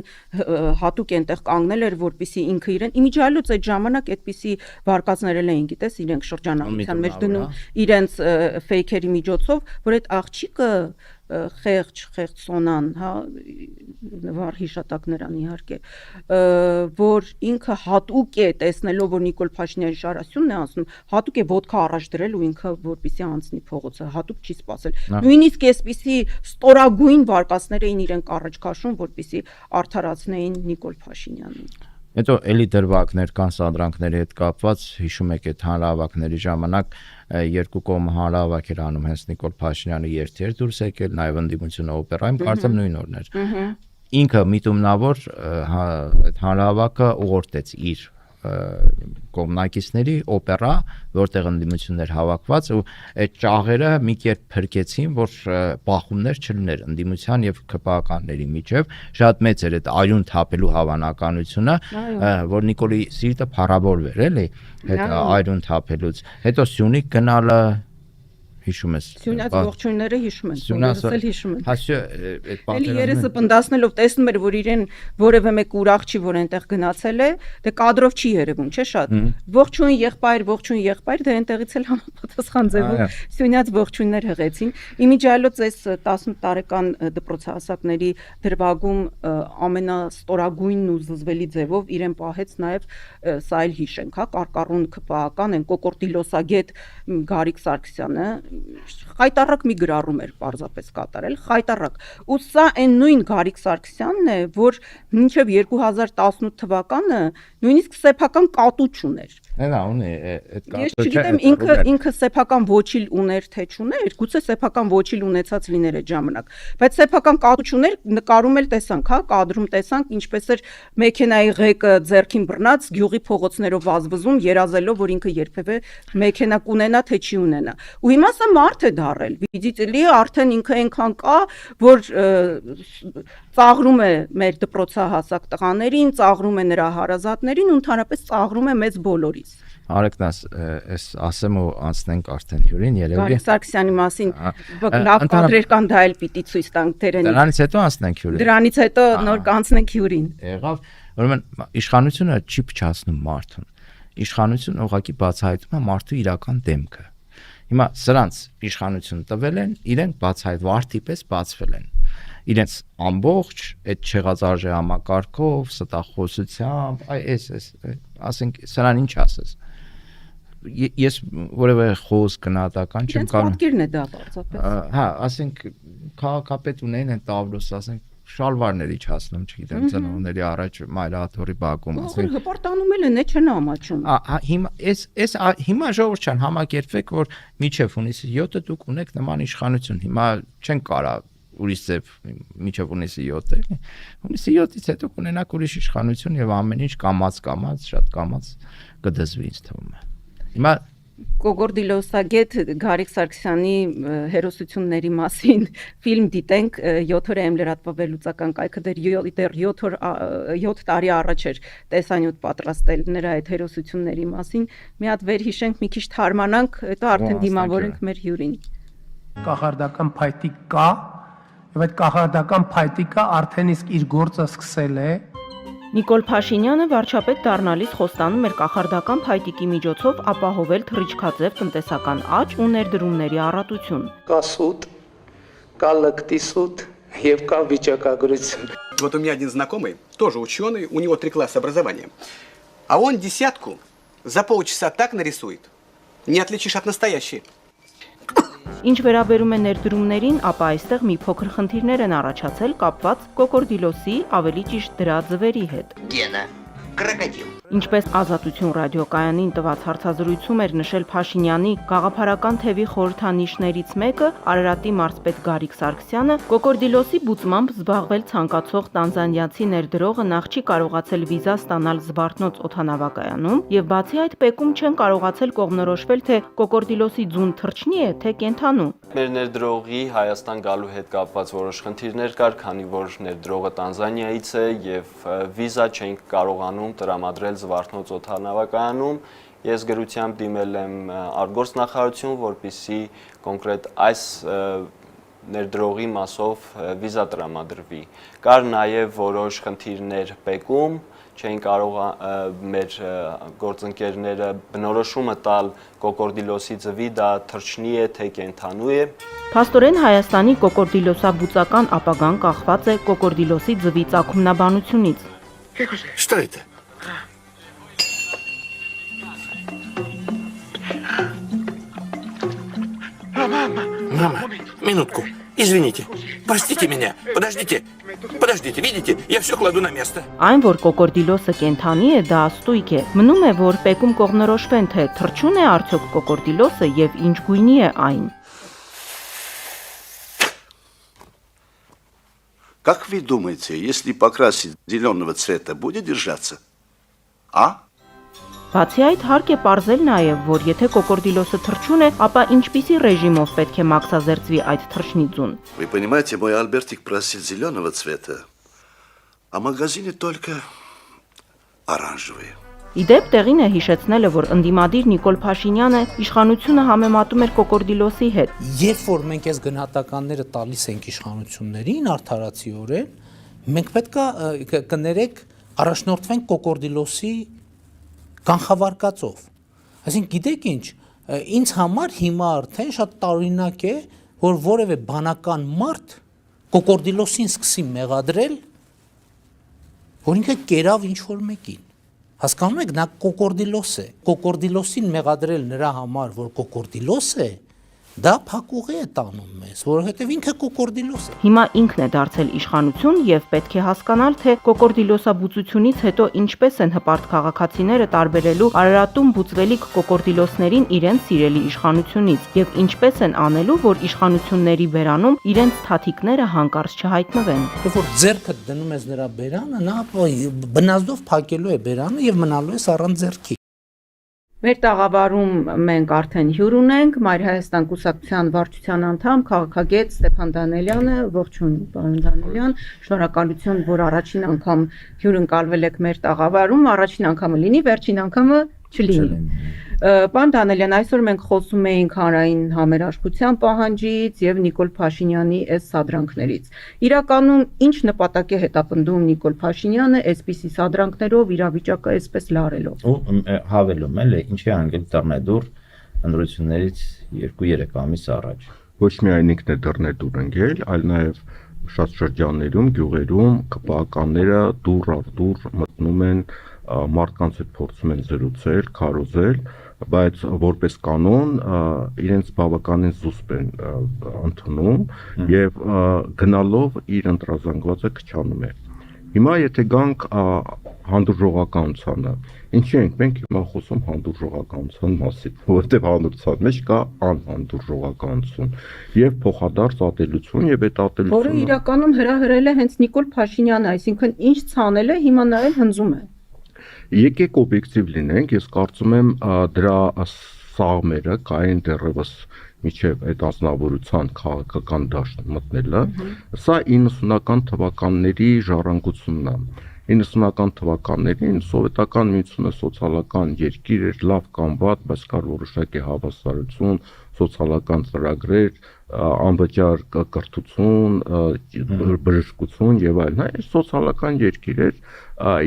հատուկ այնտեղ կանգնել էր, որպեսզի ինքը իրեն իմիջիալուց այդ ժամանակ այդպիսի վարկածներ էլ էին, գիտես, իրենք շրջանառության մեջ դնում իրենց ֆեյքերի միջոցով, որ այդ աղջիկը խեղճ սոնան, հա, վառ հիշատակ նրան իհարկե, որ ինքը հատուկ է տեսնելով, որ Նիկոլ Փաշինյանի շարասյունն է անցնում, հատուկ է ոտքա առաջ դրել ու ինքը որպեսզի անցնի փողոցը, հատուկ չի սпасել։ Նույնիսկ այսպիսի ստորագույն վարկածներ էին իրենք առաջ քաշում, որպեսզի արդարացնեին Նիկոլ Փաշինյանին։ Հետո էլի դրվագներ կան սադրանքների հետ կապված, հիշում եք այդ հանրահավաքների ժամանակ երկու կողմը հանրահավաք էր անում հենց Նիկոլ Փաշինյանը երթեր դուրս եկել, նաև ընդդիմությունը օպերայում, կարծեմ նույն օրն էր։ Ինքը միտումնավոր այդ հանրահավաքը ուղղորդեց իր կողմնակիցների օպերա, որտեղ ընդդիմություններ հավաքված ու այդ ճաղերը մի կերպ փրկեցին, որ բախումներ չլիներ ընդդիմության եւ ԿՊԱ-ականների միջև, շատ մեծ էր այդ արյուն թափելու հավանականությունը, որ Նիկոլի սիրտը փառավորվեր, էլի, այդ արյուն թափելուց։ Հետո Սյունիք գնալը հիշում ես։ Սյունյաց ողջույնները հիշում են, բոլորս էլ հիշում են։ Հասյո այդ պատերազմը։ Էլի երեսը պնդասնելով տեսնում էր, որ իրեն որևէ մեկ ուրախ չի, որ այնտեղ գնացել է, դե կադրով չի երևում, չէ՞ շատ։ Ողջույն եղբայր, դե այնտեղից էլ համապատասխան ձևով Սյունյաց ողջույններ հղեցին։ Իմիջիալոց այս 18 տարեկան դպրոցահասակների դրվագում ամենաստորագույնն ու զզվելի ձևով իրեն պահեց նաև սա էլ հիշենք, հա, կարկառուն ԿՊԱ-ական, այն կոկորտի լոսագետ Գարիկ Սարգսյանը խայտառակ մի գրառում էր պարզապես կատարել, խայտառակ։ Ու սա այն նույն Գարիկ Սարգսյանն է, որ մինչև 2018 թվականը նույնիսկ սեփական կատուչ ուներ։ Նա ունի այդ Ես չգիտեմ ինքը սեփական ոչիլ ուներ թե չուներ, գուցե սեփական ոչիլ ունեցած լիներ այդ ժամանակ, բայց սեփական կատուչ ուներ, նկարում էլ տեսանք, հա, կադրում տեսանք, ինչպես էր մեքենայի ղեկը ձեռքին բռնած գյուղի փողոցներով վազվզում, երազելով, որ ինքը երբևէ մեքենա կունենա թե չի ունենա։ Ու հիմա սա մարդ է դարել։ Վիդիտելի արդեն ինքը այնքան կա, որ ծաղրում է մեր դպրոցահասակ տղաներին, ծաղրում է նրա հարազատներին, ու ընդհանրապես ծաղրում է մեծ բոլորիս։ Արեկնաս, ես ասեմ ու անցնենք արդեն հյուրին, երևի։ Գարիկ Սարգսյանի մասին լավ կադրեր կան, դա էլ պիտի ցույց տանք դերենի։ Դրանից հետո անցնենք հյուրին։ Դրանից հետո նոր կանցնենք հյուրին։ Եղավ, ուրեմն իշխանությունը չի փչացնում մարդուն։ Իշխանությունը ուղղակի բացահայտում է մարդու իրական դեմքը։ Հիմա սրանց իշխանություն տվել են, իրենք վարդի պես բացվել են։ Իրենց ամբողջ այդ չեղածարժե համակարգով, ստախոսությամբ, ասենք, սրան ինչ ասես։ Ես որևէ խոսք գնահատական չեմ կարող։ Իրենց պատկերն է դա բացապես։ Հա, ասենք քաղաքապետ ունեն են Տավրոս, ասենք շալվարներ իջացնում, չգիտեմ, ծնողների առաջ մայրաթորի բակում, ասենք հպարտանում են, չեն ամաչում։ Հիմա ժողովուրդ չան համակերպվեք, որ միջև հունիսի 7-ը դուք ունեք նման իշխանություն։ Հիմա չեն կարա ուրիշ ձև միջև հունիսի 7-ը։ Հունիսի 7-ից հետո կունենաք ուրիշ իշխանություն եւ ամեն ինչ կամած, շատ կամած կդզվի ինձ թվում է։ Հիմա Կոկորդիլոսագետ Գարիկ Սարգսյանի հերոսությունների մասին ֆիլմ դիտենք 7 օրը լրատվավ լուծական կայքը դեռ 7 տարի առաջ էր տեսանյութ պատրաստել նրա այդ հերոսությունների մասին։ Մի հատ վերհիշենք, մի քիչ թարմանանք, հետո արդեն դիմավորենք մեր հյուրին։ Կախարդական փայտիկ կա, եւ այդ կախարդական փայտիկը արդեն իսկ իր գործը սկսել է։ Նիկոլ Փաշինյանը վարչապետ դառնալիս խոստանում էր կախարդական փայտիկի միջոցով ապահովել թռիչքաձև տնտեսական աճ ու ներդրումների առատություն։ Կա սուտ, կա լկտի սուտ եւ կա վիճակագրություն։ Вот у меня один знакомый, тоже ученый, у него 3 класса образования. А он десятку за полчаса так нарисует, не отличишь от настоящей. Ինչ վերաբերում է ներդրումներին, ապա այստեղ մի փոքր խնդիրներ են առաջացել կապված կոկորդիլոսի, ավելի ճիշտ դրա ձվերի հետ։ Гена, крокодил. Ինչպես Ազատություն ռադիոկայանին տված հարցազրույցում էր նշել Փաշինյանի գաղափարական թևի խորհրդանիշներից մեկը, Արարատի մարզպետ Գարիկ Սարգսյանը, կոկորդիլոսի բուծմամբ զբաղվել ցանկացող տանզանիացի ներդրողը նախ չի կարողացել վիզա ստանալ Զվարթնոց օդանավակայանում, եւ բացի այդ պեկում չեն կարողացել կողմնորոշվել, թե կոկորդիլոսի ձուն թռչնի է, թե կենդանու։ Մեր ներդրողի Հայաստան գալու հետ կապված որոշ խնդիրներ կար, քանի որ ներդրողը Տանզանիայից է եւ վիզա չենք կարողանում տրամադրել Զվարթնոց օդանավակայանում։ Ես գրությամբ դիմել եմ արտգործնախարարություն, որպեսզի կոնկրետ այս ներդրողի մասով վիզա տրամադրվի։ Կար նաև որոշ խնդիրներ պեկում, չէին կարող մեր գործընկերները բնորոշումը տալ կոկորդիլոսի ձվի, դա թռչնի է, թե կենդանու է։ Փաստորեն Հայաստանի կոկորդիլոսաբուծական ապագան կախված է կոկորդիլոսի ձվի ծագումնաբանությունից։ Что это? Мама, минутку. Извините. Простите меня. Подождите, видите? Я все кладу на место. Այն, որ կոկորդիլոսը կենդանի է, դա աստույկ է։ Մնում է, որ պեկում կողմնորոշվեն, թե թռչուն է արդյոք կոկորդիլոսը եւ ինչ գույնի է այն։ Как вы думаете, если покрасить зеленого цвета, будет держаться? А? Բացի այդ, հարկ է պարզել նաև, որ եթե կոկորդիլոսը թռչուն է, ապա ինչպիսի ռեժիմով պետք է մաքսազերծվի այդ թռչնի ձուն։ Вы понимаете, мой Альбертик просит зеленого цвета, а в магазине только оранжевые. Իդեպ տեղին է հիշեցնելը, որ ընդդիմադիր Նիկոլ Փաշինյանը իշխանությունը համեմատում էր կոկորդիլոսի հետ։ Երբ որ մենք այս գնահատականները տալիս ենք իշխանություններին արդարացիորեն, մենք պետք է կներեք առաջնորդվենք կոկորդիլոսի կանխավարկածով։ Այսինքն գիտեք ինչ, ինձ համար հիմա արդեն շատ տարօրինակ է, որ որևէ բանական մարդ կոկորդիլոսին սկսի մեղադրել, որ ինքը կերավ ինչ-որ մեկին։ Հասկանում եք, նա կոկորդիլոս է։ Կոկորդիլոսին մեղադրել նրա համար, որ կոկորդիլոս է, դա փակուղի է տանում մեզ, որովհետև ինքը կոկորդիլոս է։ Հիմա ինքն է դարձել իշխանություն եւ պետք է հասկանալ, թե կոկորդիլոսաբուծությունից հետո ինչպես են հպարտ քաղաքացիները տարբերելու Արարատում բուծվելիք կոկորդիլոսներին իրենց սիրելի իշխանությունից եւ ինչպես են անելու, որ իշխանությունների բերանում իրենց թաթիկները հանկարծ չհայտնվեն։ Երբ որ ձեռքը դնում ես նրա բերանը, նա բնազդով փակելու է բերանը եւ մնալու է առանց ձեռքի։ Մեր տաղավարում մենք արդեն հյուր ունենք Մայր Հայաստան կուսակցության վարչության անդամ քաղաքագետ Ստեփան Դանելյանը, ողջույն պարոն Դանելյան, շնորհակալություն, որ առաջին անգամ հյուր ընկալվել եք մեր տաղավարում, առաջին անգամը լինի, վերջին անգամը չլինի։ Պարոն Դանելյան, այսօր մենք խոսում էինք հանրային համերաշխության պահանջից եւ Նիկոլ Փաշինյանի այս սադրանքներից։ Իրականում ինչ նպատակ է հետապնդում Նիկոլ Փաշինյանը այսպիսի սադրանքներով իրավիճակը այսպես լարելով։ Ու հավելում էլի, ինչի անգել դռնեդուր ընտրություններից 2-3 ամիս առաջ։ Ոչ միայն ինքն է դռնեդուր ընկել, այլ նաեւ շատ շրջաններում, գյուղերում ԿՊԱ-ականները դուր առ դուր մտնում են, մարդկանց հետ փորձում են զրուցել, քարոզել, բայց որպես կանոն իրենց բավականին զուսպ են ընդունում եւ գնալով իր ընտրազանգվածը քչանում է։ Հիմա եթե գանք հանդուրժողականությանը, ինչի ենք մենք հիմա խոսում հանդուրժողականության մասին, որովհետեւ հանդուրժության մեջ կա անհանդուրժողականություն եւ փոխադարձ ատելություն եւ այդ ատելությունը, որը իրականում հրահրել է հենց Նիկոլ Փաշինյանը, այսինքն ինչ ցանել է, հիմա նա էլ հնձում է։ Եկեք օբյեկտիվ լինենք, ես կարծում եմ դրա սաղմերը կային դեռևս միջև այդ անձնավորության քաղաքական դաշտ մտնելը, սա 90-ական թվականների ժառանգությունն է։ 90-ական թվականներին սովետական միությունը սոցիալական երկիր էր, լավ կամ վատ, բայց կար որոշակի հավասարություն, սոցիալական ծրագրեր, անվճար կրթություն, բժշկություն եւ այլն, այս սոցիալական երկիր էր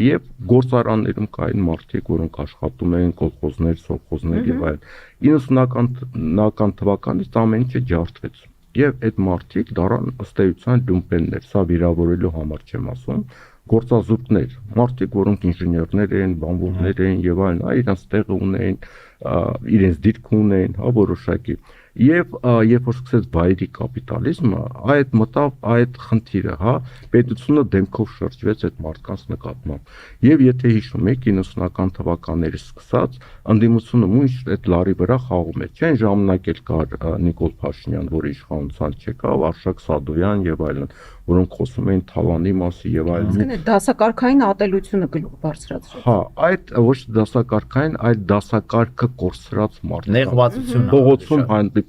եւ գործարաններում կային մարդիկ, որոնք աշխատում էին, կոլխոզներ, սովխոզներ եւ այլն։ 90-ական թվականից ամեն ինչը ջարդվեց եւ այդ մարդիկ դառան ըստ էության լումպեններ, սա վիրավորելու համար չեմ ասում, գործազուրկներ, մարդիկ, որոնք ինժեներներ էին, բանվորներ էին եւ այլն, իրենց տեղը ունեին, իրենց դիրք ունեին, որոշակի։ Եվ երբ որ սկսեց վայրի կապիտալիզմը, այդ մտավ այդ խնդիրը, պետությունը դեմքով շրջվեց այդ մարդկանց նկատմամբ։ Եվ եթե հիշում եք 90-ական թվականներից սկսած, ընդդիմությունը միշտ այդ լարի վրա խաղում է։ Չեն ժամանակ էլ կար Նիկոլ Փաշինյան, որը իշխանության չեկավ, Արշակ Սադոյան եւ այլն, որոնք խոսում էին Թավանի մասի եւ այլն։ Այսինքն դասակարգային ատելությունը գլուխ բարձրացրեց։ Այդ ոչ դասակարգային, այլ դասակարգը կորսրած մարդիկ։ Նեղվածություն, փողոցում հանդիպ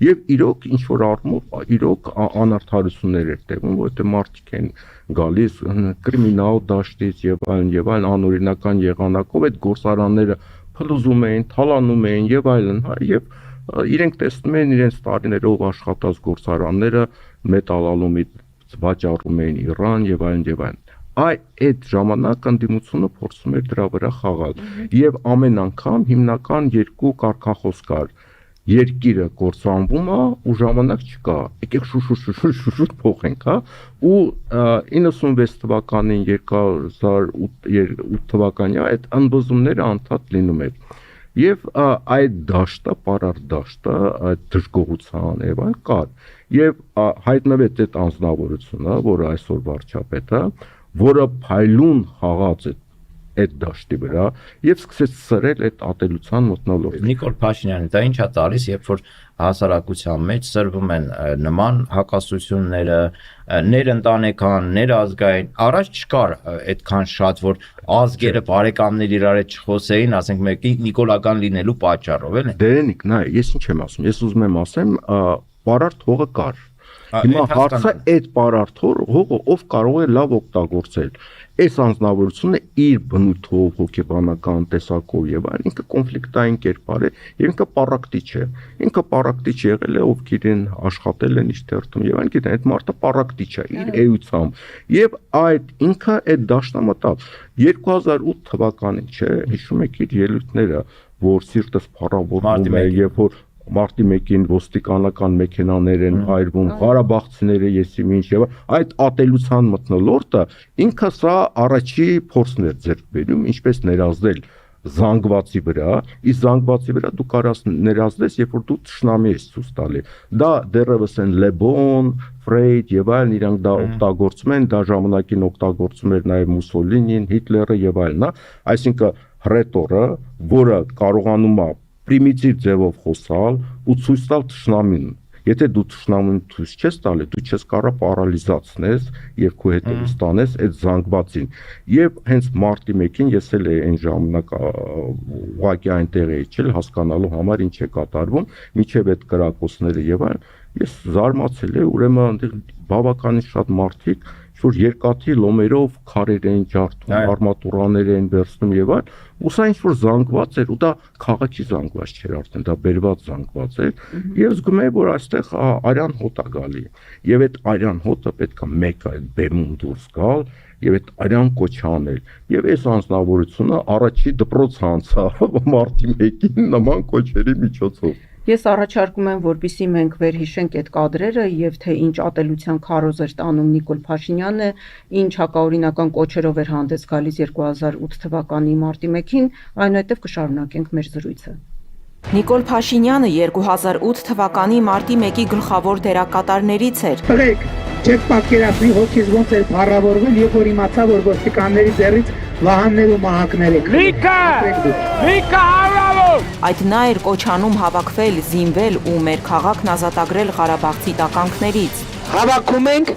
եւ իրոք ինչ որ առումով իրոք անարդարություններ էր տևում, որովհետեւ մարդիկ են գալիս կրիմինալ դաշտից եւ այլն անօրինական եղանակով այդ գործարանները փլուզում էին, թալանում էին եւ այլն, եւ իրենք տեսնում են իրենց տարիներով աշխատած գործարանները մետալալումից վաճառում էին Իրան եւ այլն։ Այդ ժամանակ ընդդիմությունը փորձում էր դրա վրա խաղալ եւ ամեն անգամ հիմնական երկու կարգախոս կար. երկիրը կործանվում է ու ժամանակ չկա, եկեք շուշ փոխենք, ու 96 թվականին 2008 թվականի այդ ընդվզումները անդադ լինում էր։ Եվ այդ դաշտը, պարարտ դաշտը, այդ դժգոհության եւ այլ կար։ Եվ հայտնվեց այդ անձնավորությունը, որը այսօր վարչապետ է, որը փայլուն խաղաց այդ դաշտի վրա եւ սկսեց սրել այդ ատելության մթնոլորտը։ Նիկոլ Փաշինյանը դա ինչա տալիս, երբ որ հասարակության մեջ սրվում են նման հակասությունները, ներընտանեկան, ներազգային, առաջ չկար այդքան շատ, որ ազգերը բարեկամներ իրար հետ չխոսեին, ասենք մեկի նիկոլական լինելու պատճառով, էլի։ Դերենիկ, նայ, ես ինչ եմ ասում, ես ուզում եմ ասեմ, պարարտ հողը կար։ Հիմա հարցը այդ պարարտ հողը ով կարող է լավ օգտագործել։ Այս անձնավորությունը իր բնույթով, հոգեբանական տեսակով եւ այլն ինքը կոնֆլիկտային կերպար է եւ ինքը պարակտիչ է։ Ինքը պարակտիչ եղել է, ովքեր են աշխատել են իջթերթում եւ այլն, գիտեն, այդ մարդը պարակտիչ է իր էությամբ։ Եվ այդ ինքը այդ դաշտը մտավ 2008 թվականին, չէ, հիշում եք իր ելույթները, որ սիրտս փառավորվում է, երբ որ Մարտի 1-ին ոստիկանական մեքենաներ են այրվում, Ղարաբաղցիները եսիմ ինչ եւ այդ ատելության մթնոլորտը ինքը սա առաջի փորձն էր ձեռք բերում, ինչպես ներազդել զանգվածի վրա, իսկ զանգվածի վրա դու կարաս ներազդես, երբ որ դու թշնամի ես ցույց տալի։ Դա դեռևս են Լեբոն, Ֆրեյդ եւ այլն իրանք դա օգտագործում են, դա ժամանակին օգտագործում էր նաեւ Մուսոլինին, Հիտլերը եւ այլն, այսինքն ռետորը, որը կարողանում է պրիմիտիվ ձևով խոսալ ու ցույց տալ թշնամին։ Եթե դու թշնամուն ցույց չես տալի, դու չես կարող պարալիզացնես եւ քո հետևից տանես այդ զանգվածին։ Եվ հենց մարտի 1-ին ես էլ այն ժամանակ ուղղակի այնտեղ էի, չէ՞, հասկանալու համար ինչ է կատարվում, միջև այդ կրակոցները եւ այլն, ես զարմացել եմ, ուրեմն այնտեղ բավականին շատ մարդիկ որ երկաթի լոմերով քարեր էին ջարդում, արմատուրաներ էին վերցնում եւ այլ, ու սա ինչ որ զանգված էր, ու դա քաղաքի զանգված չէր արդեն, դա բերված զանգված էր, եւ զգում եմ որ այստեղ արյան հոտ է գալի, եւ այդ արյան հոտը պետք է մեկ այլ բեմում դուրս գալ, եւ այդ արյան կոչ անել, եւ այս անձնավորությունը առաջի դպրոց անցա մարտի 1-ին նման կոչերի միջոցով։ Ես առաջարկում եմ, որպեսզի մենք վերհիշենք այդ կադրերը եւ թե ինչ ատելության քարոզ էր տանում Նիկոլ Փաշինյանը, ինչ հակաօրինական կոչերով էր հանդես գալիս 2008 թվականի մարտի 1-ին, այնուհետև կշարունակենք մեր զրույցը։ Նիկոլ Փաշինյանը 2008 թվականի մարտի 1-ի գլխավոր դերակատարներից էր։ Ըրեք, չեք պատկերացնի հոգիս ոնց էր փառավորվել, երբ որ իմացա, որ ոստիկանների ձեռից վահաններ ու մահակներ եք։ Լիքը հարավոր։ Այդ նա էր կոչանում հավաքվել, զինվել ու մեր քաղաքն ազատագրել Ղարաբաղցի տականքներից։ Հավաքում ենք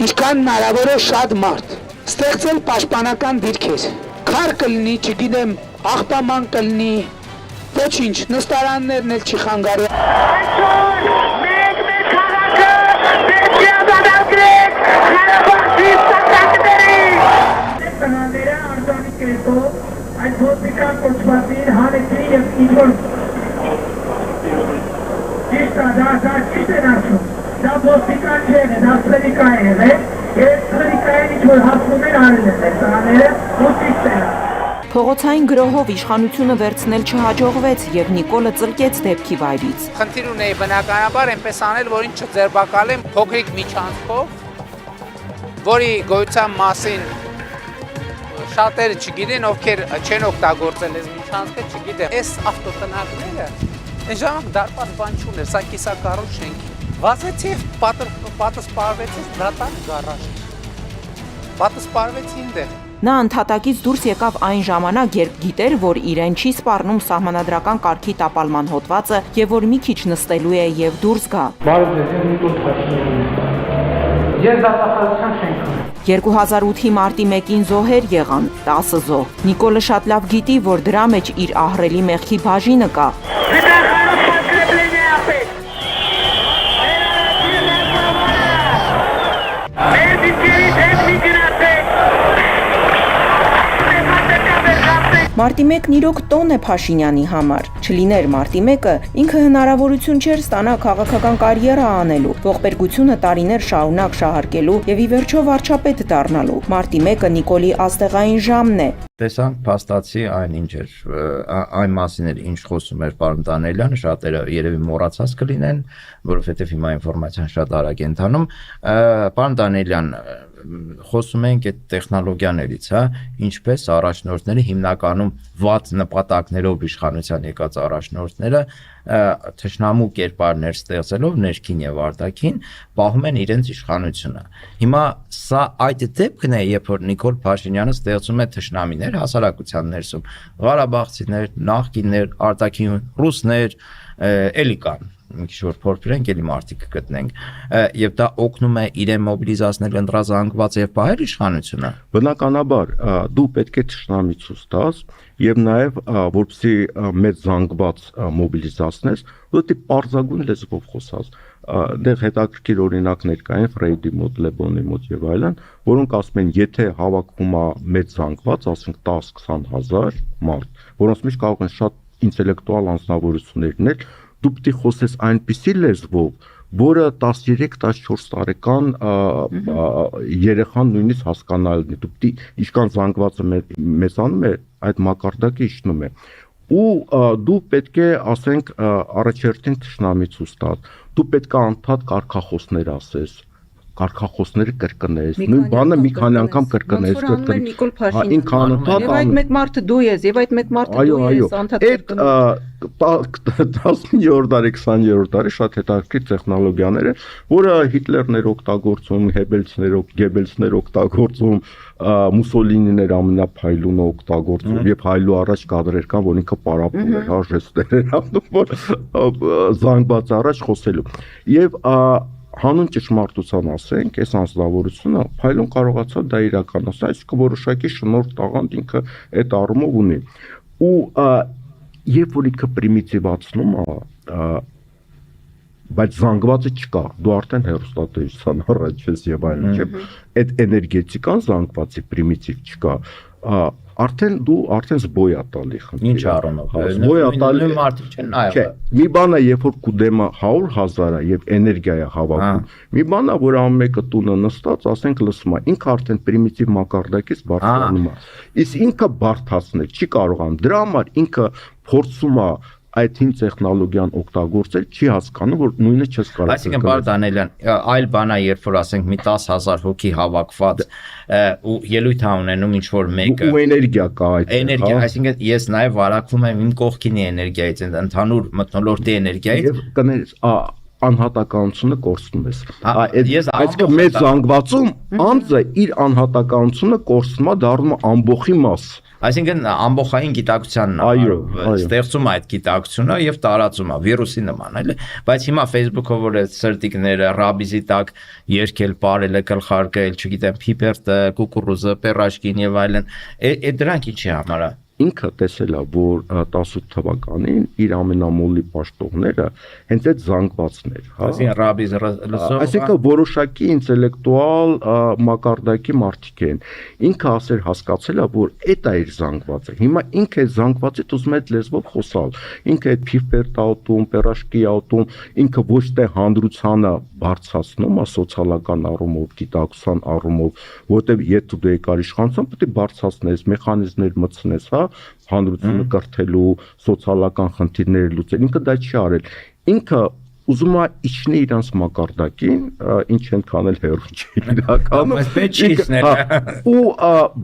ինչքան հնարավոր է շատ մարդ, ստեղծել պաշտպանական դիրքեր։ Քար կլինի, չգիտեմ, աղբաման կլինի, ոչինչ, նստարաններն էլ չի խանգարի։ Մենք մեր քաղաքը պետք է ազատագրենք Ղարաբաղցի տականքներից։ Տղաները արձանի կերպով այդ ոստիկան կոչվածին հանեցին եւ ինչ-որ ճիշտ է, դա ճիշտ են ասում, դա ոստիկան չեն, դա սրիկա է եղել, եւ սրիկային ինչ-որ հասնում են արել են տղաները, ու ճիշտ են։ Փողոցային գրոհով իշխանությունը վերցնել չհաջողվեց եւ Նիկոլը ծլկեց դեպքի վայրից։ Խնդիր ունեի բնականաբար այնպես անել, որ ինչ չձերբակալեմ փոքրիկ միջանցքով, որի գոյության մասին շատերը չգիտեն, ովքեր չեն օգտագործել այս միջանցքը, չգիտեմ։ Այս ավտոտնակները այն ժամանակ դարպաս բան չուներ, սա կիսակառույց շենք։ Վազեցի պատասպարվեցի դրատան գարաժ։ Պատասպարվեցի ինտեղ։ Նա ընդհատակից դուրս եկավ այն ժամանակ, երբ գիտեր, որ իրեն չի սպառնում սահմանադրական կարգի տապալման հոդվածը եւ որ մի քիչ նստելու է եւ դուրս գա։ Բարև ձեզ, Նիկոլ Փաշինյան։ Ես դատախազության չենք ունի։ 2008-ի մարտի 1-ին զոհեր եղան, 10 զոհ։ Նիկոլը շատ լավ գիտի, որ դրա մեջ իր ահռելի մեղքի բաժինը կա։ Մարտի 1-ն իրոք տոն է Փաշինյանի համար։ Չլիներ մարտի 1-ը, ինքը հնարավորություն չէր ստանա քաղաքական կարիերա անելու, ողբերգությունը տարիներ շարունակ շահարկելու եւ ի վերջո վարչապետ դառնալու։ Մարտի 1-ը Նիկոլի ազդեղային ժամն է։ Տեսանք փաստացի այն ինչ էր, այն մասին էր, ինչ խոսում էր պարոն Դանիելյանը, շատերը երևի մոռացած կլինեն, որովհետև հիմա ինֆորմացիան շատ արագ է ընթանում։ Պարոն Դանիելյան, խոսում ենք այդ տեխնոլոգիաներից, հա, ինչպես առաջնորդները հիմնականում վատ նպատակներով իշխանության եկած առաջնորդները թշնամու կերպարներ ստեղծելով ներքին եւ արտաքին պահում են իրենց իշխանությունը։ Հիմա սա այդ դեպքն է, երբ որ Նիկոլ Փաշինյանը ստեղծում է թշնամիներ հասարակության ներսում, Ղարաբաղցիներ, նախկիններ, արտաքին ռուսներ, էլի կան ինչ-որ փորձենք էլի մարդիկ գտնենք եւ դա օգնում է իրեն մոբիլիզացնել ընտրազանգված եւ պահել իշխանությունը։ Բնականաբար դու պետք է թշնամի ցույց տաս եւ նաեւ որպեսզի մեծ զանգված մոբիլիզացնես, դու պետք է պարզագույն լեզվով խոսաս։ Դեռ հետաքրքիր օրինակներ կային Ֆրեյդի մոտ, Լեբոնի մոտ եւ այլն, որոնք ասում են, եթե հավաքում է մեծ զանգված, ասենք 10-20 հազար մարդ, որոնց մեջ կարող են շատ ինտելեկտուալ անձնավորություններ լինել, դու պետք է խոսես այնպիսի լեզվով, որը 13-14 տարեկան երեխան նույնիսկ հասկանալի է։ Դու պետք է ինչքան զանգվածը մեծանում է, այդ մակարդակը իջնում է։ Ու դու պետք է, ասենք, առաջերտին թշնամի ցույց տաս։ Դու պետք է անդադ կարգախոսներ ասես, կարգախոսները կրկնես, նույն բանը մի քանի անգամ կրկնես, Նիկոլ Փաշինյանը։ Եվ այդ մեկ մարդը դու ես, եւ այդ մեկ մարդը դու ես, անդադ կրկնում։ 19-րդ դարի, 20-րդ դարի շատ հետաքրքիր տեխնոլոգիաներ են, որը Հիտլերներ օգտագործում, Գեբելսներ օգտագործում, Մուսոլինիներ ամենափայլունը օգտագործում եւ հայլու առաջ կադրեր կան, որ ինքը պարապում էր, հա, ժեստեր էր անում, որ զանգված առաջ խոսելու։ Եվ հանուն ճշմարտության ասենք, այս անձնավորությունը փայլուն կարողացավ դա իրականացնել, այսինքն որոշակի շնորհ տաղանդ ինքը այդ առումով ունի։ Ու երբ որ ինքը պրիմիտիվացնում է, բայց զանգվածը չկա, դու արդեն հեռուստատեսության առաջ ես եւ այլն, չէ՞, այդ էներգետիկան զանգվածի պրիմիտիվ չկա, արդեն զբոյա տալի խնդիր։ Ինչ առումով։ Զբոյա տալի մարդիկ չեն նայել։ Մի բան է, երբ որ կուդեմը 100,000 է եւ էներգիա է հավաքում։ Մի բան է, որ ամեն մեկը տունը նստած, ասենք լսում է, ինքը արդեն պրիմիտիվ մակարդակից բարձրանում է։ Իսկ ինքը բարդացնել չի կարողանում։ Դրա համար ինքը փորձում է այդ հին տեխնոլոգիան օգտագործել, չի հասկանում, որ նույնը չես կարող։ Այսինքն բարդ Դանիելյան, այլ բան է, երբ որ ասենք մի 10,000 հոգի հավաքված ու ելույթ է ունենում ինչ որ մեկը ու էներգիա կա այդ էներգիա, այսինքն ես նաև վարակվում եմ իմ կողքինի էներգիայից, ընդհանուր մթնոլորտի էներգիայից եւ կներես անհատականությունը կորցնում ես։ Այսինքն մեծ զանգվածում անձը իր անհատականությունը կորցնում է, դառնում է ամբողջի մաս։ Այսինքն ամբողջային գիտակցությանն ստեղծում է այդ գիտակցությունը եւ տարածում է վիրուսի նման, այլ բայց հիմա Facebook-ով որ այդ սրտիկները ռաբիզի տակ երկել, բարելը, գլխարկել, չգիտեմ, փիպերտը, կուկուրուզը, պերաշկին եւ այլն, դրանք ինչի համար է։ Ինքը տեսել է, որ 18 թվականին իր ամենամոլի պաշտողները հենց այդ զանգվածներ, հա։ Այսինքն ռաբիզը լսող, այսինքն որոշակի ինտելեկտուալ մակարդակի մարդիկ են։ Ինքը ասել հասկացել է, որ այդ է իր զանգվածը։ Հիմա ինքը այդ զանգվածից ուզում է այդ լեզվով խոսալ։ Ինքը այդ փիպերտ աուտում, պերաշկի աուտում, ինքը ոչ թե հանդրությանը բարձրացնում է սոցիալական առումով, գիտակցության առումով, որտեղ եթե դու եկար իշխանության, պետք է բարձրացնես, մեխանիզմներ մտցնես, հա, հանրությունը կրթելու, սոցիալական խնդիրները լուծել։ Ինքը դա չի արել։ Ինքը ուզում է իջնել իրանց մակարդակին, ինչ են կանել հերո չի իրականում։ Ու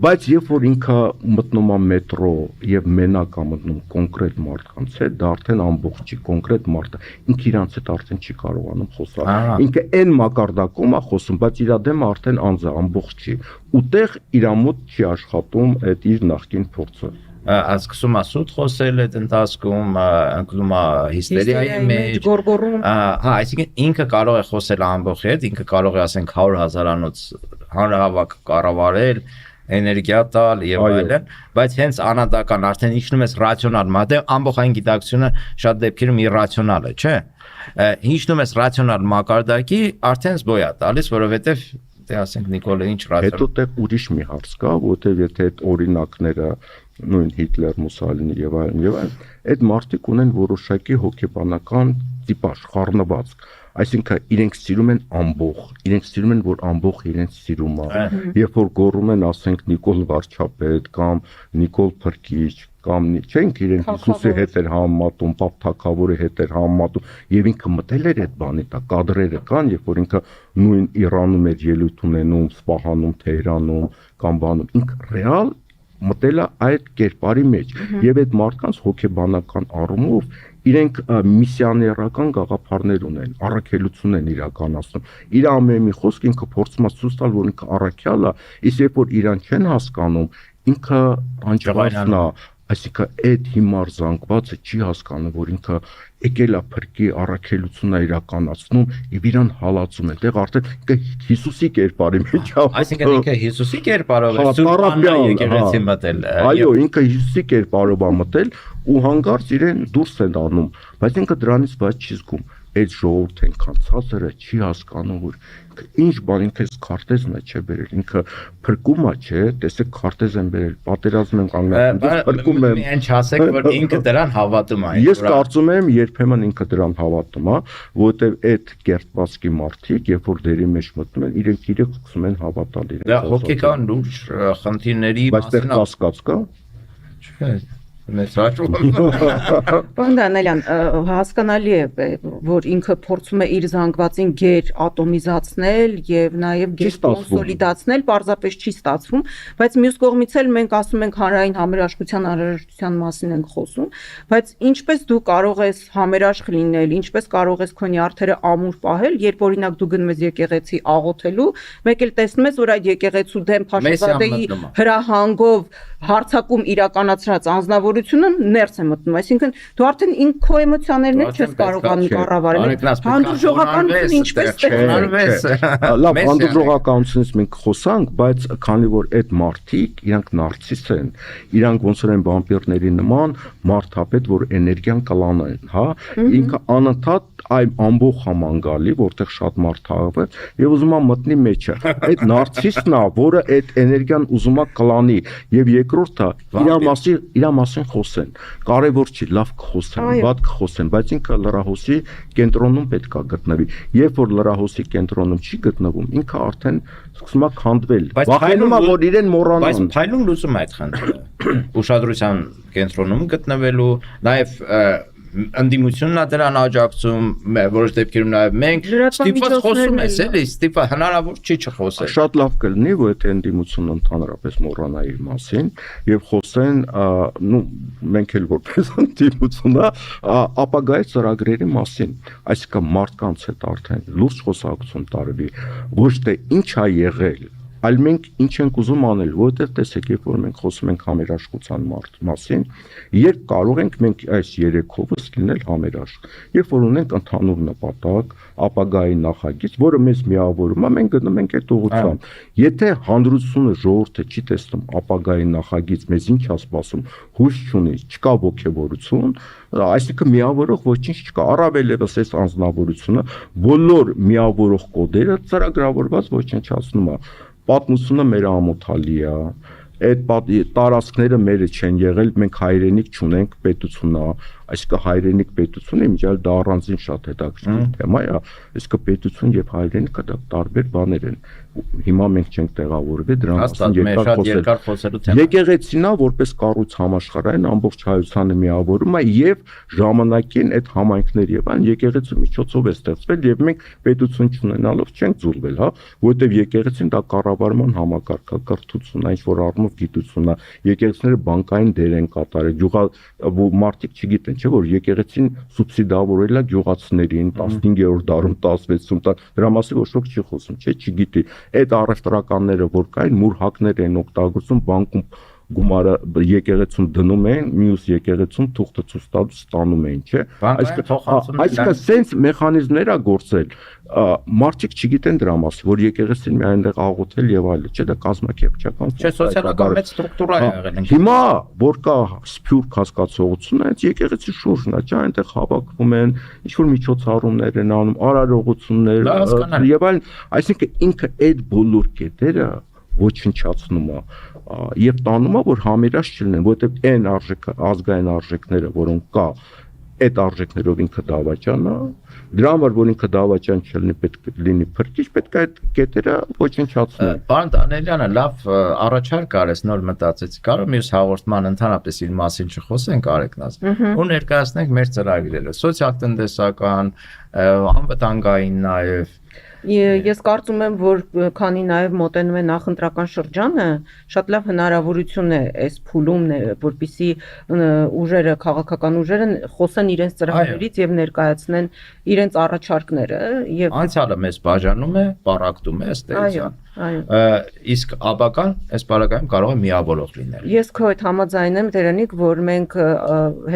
բայց երբ որ ինքը մտնում է մետրո եւ մենակ է մտնում կոնկրետ մարդկանց հետ, դա արդեն ամբողջ չի, կոնկրետ մարդը ինքը իրանց հետ արդեն չի կարողանում խոսալ։ Ինքը այն մակարդակում է խոսում, բայց իր դեմը արդեն անձ է, ամբողջ չի։ Ուտեղ իր մոտ չի աշխատում այդ իր նախկին փորձը։ Սկսում է սուտ խոսել այդ ընթացքում, ընկնում է հիստերիայի մեջ, գորգորում։ Հա, այսինքն ինքը կարող է խոսել ամբողջ հետ, ինքը կարող է ասենք 100,000-անոց հանրահավաք կառավարել, էներգիա տալ եւ այլն, բայց հենց անհատական արդեն իջնում ես ռացիոնալ, մատե ամբողջային գիտակցությունը շատ դեպքերում իրրացիոնալ է, չէ՞։ Իջնում ես ռացիոնալ մակարդակի, արդեն զբոյա տալիս, որովհետեւ դե ասենք Նիկոլը ինչ ռացիոնալ։ Հետո տեղ ուրիշ մի հարց կա, որտեղ եթե այդ օրինակները նույն Հիտլեր, Մուսոլինի եւ այլն, այդ մարդիկ ունեն որոշակի հոգեբանական տիպաժ, խառնվածք, այսինքն իրենք սիրում են ամբողջ, իրենք սիրում են, որ ամբողջ իրենց սիրում է, երբ որ գոռում են, ասենք Նիկոլ վարչապետ կամ Նիկոլ Փրկիչ կամ չենք իրենք Հիսուսի հետ էր համեմատում, Պապ Թագավորի հետ էր համեմատում եւ ինքը մտել էր այդ բանի տակ, կադրերը կան, երբ որ ինքը նույն Իրանում էր ելույթ ունենում, Սպահանում, Թեհրանում կամ բանում, ինքը ռեալ մտել է այդ կերպարի մեջ եւ այդ մարդկանց հոգեբանական առումով իրենք միսիաներական գաղափարներ ունեն, առաքելություն են իրականացնում։ Իր ամեն մի խոսք ինքը փորձում է ցույց տալ, որ ինքը առաքյալ է, իսկ երբ որ իրան չեն հասկանում, ինքը անջվածն է, այսինքն այդ հիմար զանգվածը չի հասկանում, որ ինքը եկել է փրկի առաքելությունն է իրականացնում եւ իրան հալածում է։ Դեռ արդեն Հիսուսի կերպարի մեջ է։ Այսինքն ինքը Հիսուսի կերպարով է եկեղեցի մտել։ Այո, ինքը Հիսուսի կերպարով է մտել ու հանգարց իրեն դուրս են անում, բայց ինքը դրանից բաց չի զգում։ Այդ ժողովուրդը այնքան ցածր է, չի հասկանում, որ ինչ բան ինքը քարտեզն է չէ բերել, ինքը փրկում է, չէ, տեսեք քարտեզ են բերել, պատերազմ են կանգնել, փրկում են։ Միայն չասեք, որ ինքը դրան հավատում է։ Ես կարծում եմ, երբեմն ինքը դրան հավատում է, որովհետև այդ կերտվածքի մարդիկ, երբ որ դերի մեջ մտնում են, իրենք սկսում են հավատալ իրենց։ Դա հոգեկան լուրջ խնդիրների մասին կասկած կա։ Չէ։ մեծ հաշվում։ Պարոն Դանելյան, հասկանալի է, որ ինքը փորձում է իր զանգվածին գեր ատոմիզացնել եւ նաեւ գեր կոնսոլիդացնել, պարզապես չի ստացվում, բայց մյուս կողմից էլ մենք ասում ենք հանրային համերաշխության անհրաժեշտության մասին ենք խոսում, բայց ինչպես դու կարող ես համերաշխ լինել, ինչպես կարող ես քո նյարդերը ամուր պահել, երբ օրինակ դու գնում ես եկեղեցի աղոթելու, մեկ էլ տեսնում ես, որ այդ եկեղեցու դեմ Փաշազադեի հրահանգով հարցակում իրականացրած անձնավորությունը ներս է մտնում, այսինքն դու արդեն քո էմոցիաներն չես կարողանում կառավարել։ Հանդուրժողականությունը ինչպես ստեղծվեց։ Լավ, հանդուրժողականությունից մենք խոսանք, բայց քանի որ այդ մարդիկ իրանք նարցիս են, իրանք ոնց որ են վամպիրների նման մարդապետ, որ էներգիան կլանեն, հա, ինքը անընդհատ այն ամբողջ համանգալի, որտեղ շատ մարդ հավը եւ ուզում է մտնի մեջը։ Այդ նարցիսն է, որը այդ էներգիան ուզում է կլանի եւ երկրորդը իր մասին խոսեն։ Կարևոր չի, լավ կխոսեն, վատ կխոսեն, բայց ինքը լրահոսի կենտրոնում պետք է գտնվի։ Երբ որ լրահոսի կենտրոնում չի գտնվում, ինքը արդեն սկսում է քանդվել։ Վախենում է, որ իրեն մոռանան։ Բայց փայլուն լուծում է այդ խնդիրը։ Ուշադրության կենտրոնում գտնվելու, նաեւ ընդդիմությունն է դրան աջակցում, որոշ դեպքերում նաև մենք ստիպված խոսում ես, էլի, ստիպված հնարավոր չի չխոսել։ Շատ լավ կլինի, որ այդ ընդդիմությունը ընդհանրապես մոռանա իր մասին եւ խոսեն, մենք էլ որպես ընդդիմություն, ապագայի ծրագրերի մասին, այսինքն մարդկանց հետ արդեն լուրջ խոսակցություն տարվի, ոչ թե ինչ է եղել, այլ մենք ինչ ենք ուզում անել, որովհետև տեսեք, երբ որ մենք խոսում ենք համերաշխության մասին, երբ կարող ենք մենք այս երեքովս լինել համերաշխ, երբ որ ունենք ընդհանուր նպատակ, ապագայի նախագիծ, որը մեզ միավորում է, մենք գնում ենք այդ ուղղությամբ։ Եթե հանրությունը ժողովուրդը չի տեսնում ապագայի նախագիծ, մեզ ինչ է սպասում, հույս չունի, չկա ոգևորություն, այսինքն միավորող ոչինչ չկա, առավել ևս այս անձնավորությունը բոլոր միավորող կոդերը ծրագրավորված ոչնչացնում է։ Պատմությունը մեր ամոթալի է, այդ տարածքները մերը չեն եղել, մենք հայրենիք չունենք, պետություն է, այսինքն հայրենիք պետությունը իմիջիալ դա առանձին շատ հետաքրքիր թեմա է, այսինքն պետություն եւ հայրենիքը դա տարբեր բաներ են։ Հիմա մենք չենք տեղավորվել դրանց մասին երկար խոսելու թեմա։ Եկեղեցին է որպես կառույց համաշխարհային ամբողջ հայությանը միավորում է եւ ժամանակին այդ համայնքներ եւ այն եկեղեցու միջոցով է ստեղծվել եւ մենք պետություն չունենալով չենք զուլվել, հա, որովհետեւ եկեղեցին դա կառավարման համակարգ է, կրթությունն է, ինչ որ առումով գիտությունն է, եկեղեցիները բանկային դեր են կատարել, մարդիկ չգիտեն չէ որ եկեղեցին սուբսիդավորել է գյուղացիներին 15-րդ դարում 16-ում դրա մասին ոչ ոք չի խոսում չէ չգիտի այդ առևտրականները որ կային մուրհակներ են օգտագործում բանկում գումարը եկեղեցում դնում են մյուս եկեղեցում թուղթը ցույց տալուց ստանում են չէ այսինքն սենց մեխանիզմներ է գործել մարդիկ չգիտեն դրա մասին որ եկեղեցին մի այնտեղ աղոթել եւ այլն չէ դա կազմակերպչական չէ սոցիալական մեծ ստրուկտուրա է եղել հիմա որ կա սփյուռք հասկացողություն այդ եկեղեցի շուրջն է չէ այնտեղ հավաքվում են ինչ որ միջոցառումներ են անում արարողություններ եւ այլն այսինքն ինքը այդ բոլոր կետերը ոչնչացնում է եւ տանում է որ համերաշխ չլինեն որովհետեւ այն արժեքը ազգային արժեքները որոնք կա այդ արժեքներով ինքը դավաճան է դրա համար որ ինքը դավաճան չլինի պետք է լինի փրկիչ պետք է այդ կետերը ոչնչացնել Պարոն Դանելյանը լավ առաջարկ արեց նոր մտածեցի կարող մյուս հաղորդման ընդհանրապես իր մասին չխոսենք Արեգնաց ու ներկայացնենք մեր ծրագրերը սոցիալ-տնտեսական անվտանգային նաեւ Ես կարծում եմ, որ քանի նաև մոտենում է նախընտրական շրջանը, շատ լավ հնարավորություն է այս փուլում, որպեսզի ուժերը, քաղաքական ուժերը խոսեն իրենց ծրագրերից եւ ներկայացնեն իրենց առաջարկները եւ անցյալը մեզ բաժանում է, պարակտում է ըստ էության։ Իսկ ապական այս բaragայում կարող է միավորող լինել։ Ես քո հետ համաձայն եմ Տերանիկ, որ մենք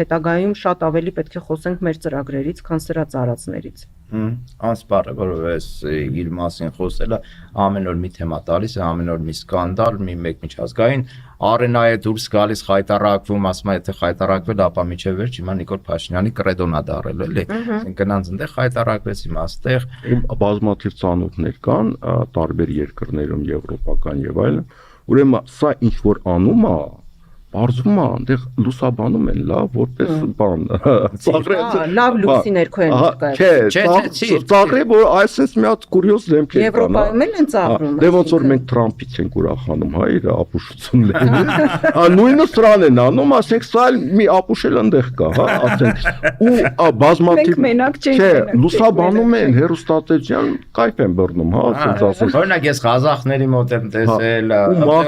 հետագայում շատ ավելի պետք է խոսենք մեր ծրագրերից, քան սրա ծառածներից։ Անսպառ է, որովհետեւ իր մասին խոսելը ամեն օր մի թեմա տալիս է, ամեն օր մի սկանդալ, մի մեկ միջազգային արենայ է դուրս գալիս խայտարակվում, ասում է եթե խայտարակվել, ապա միջև վերջ հիմա Նիկոլ Փաշինյանի կրեդոն է դարել, էլի։ Գնանց այնտեղ խայտարակվեց, հիմա այստեղ բազմաթիվ ծանոթներ կան տարբեր երկրներում, եվրոպական եւ այլն։ Ուրեմն սա ինչ որ անում է Բարձում է, այնտեղ լուսաբանում են լավ որպես բան։ Լավ լուսի ներքո են Չէ, ծաղրի որ այսպես մի հատ կուրիոզ դեմք է։ Եվրոպայում են ծաղրում։ Դե ոնց որ մենք Թրամփից ենք ուրախանում, հա, իր ապուշություններին։ Նույնը սրան են անում, ասենք սա մի ապուշ էլ այնտեղ կա, հա, ասենք։ Ու բազմաթիվ Չէ, լուսաբանում են հերոստատեջյան կայֆ են բռնում, հա, ասենք ասենք։ Օրինակ ես ղազախների մոտ եմ տեսել,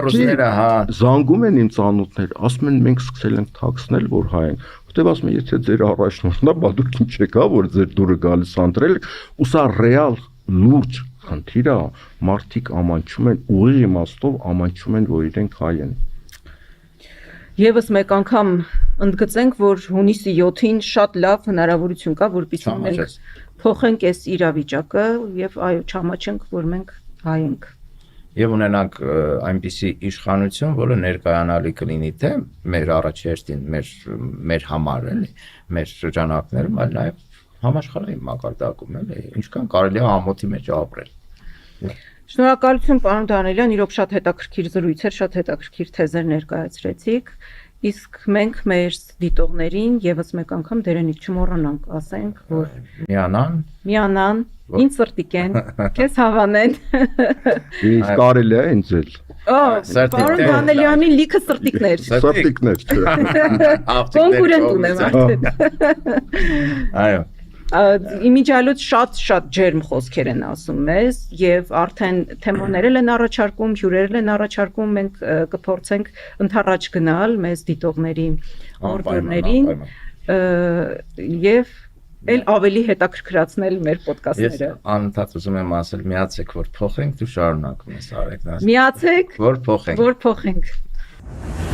ռուսները, հա։ Զանգում են իմ ծանոթներ, ասում են մենք սկսել ենք թաքցնել, որ հայ ենք։ Որտեւ ասում են, եթե ձեր առաջնորդն է, բա դուք ինչ եք, հա, որ ձեր դուրը գալիս ընտրել, ու սա ռեալ լուրջ խնդիր է, մարդիկ ամանչում են, ուղիղ իմաստով ամանչում են, որ իրենք հայ են։ Եվս մեկ անգամ ընդգծենք, որ հունիսի 7-ին շատ լավ հնարավորություն կա, որպեսզի մենք փոխենք այս իրավիճակը եւ այո, չամաչենք, որ մենք հայ ենք։ Եվ ունենանք այնպիսի իշխանություն, որը ներկայանալի կլինի թե մեր առաջերտին, մեր համար, էլի, մեր շրջանակներում, այլ նաև համաշխարհային մակարդակում, էլի, ինչքան կարելի է ամոթի մեջ ապրել։ Շնորհակալություն, պարոն Դանելյան, իրոք շատ հետաքրքիր զրույց էր, շատ հետաքրքիր թեզեր ներկայացրեցիք, իսկ մենք մեր դիտողներին եւս մեկ անգամ դերենիկ չմոռանանք, ասենք, որ միանան, ինձ սրտիկեն, քեզ հավանեն։ Ինչ կարելի է ինձ էլ։ Պարոն Դանելյանի լիքը սրտիկներ։ Սրտիկներ։ Կոնկուրենտ ունեմ արդեն։ Այո։ Իմիջիալոց շատ ջերմ խոսքեր են ասում մեզ եւ արդեն թեմաներել են առաջարկում, հյուրերել են առաջարկում, մենք կփորձենք ընթառաջ գնալ մեզ դիտողների օրդերներին եւ էլ ավելի հետաքրքրացնել մեր ոդկասթները։ Ես անընդհատ ուզում եմ ասել, միացեք, որ փոխենք, դու շարունակում ես արեք դա։ Միացեք, որ փոխենք։ Որ փոխենք։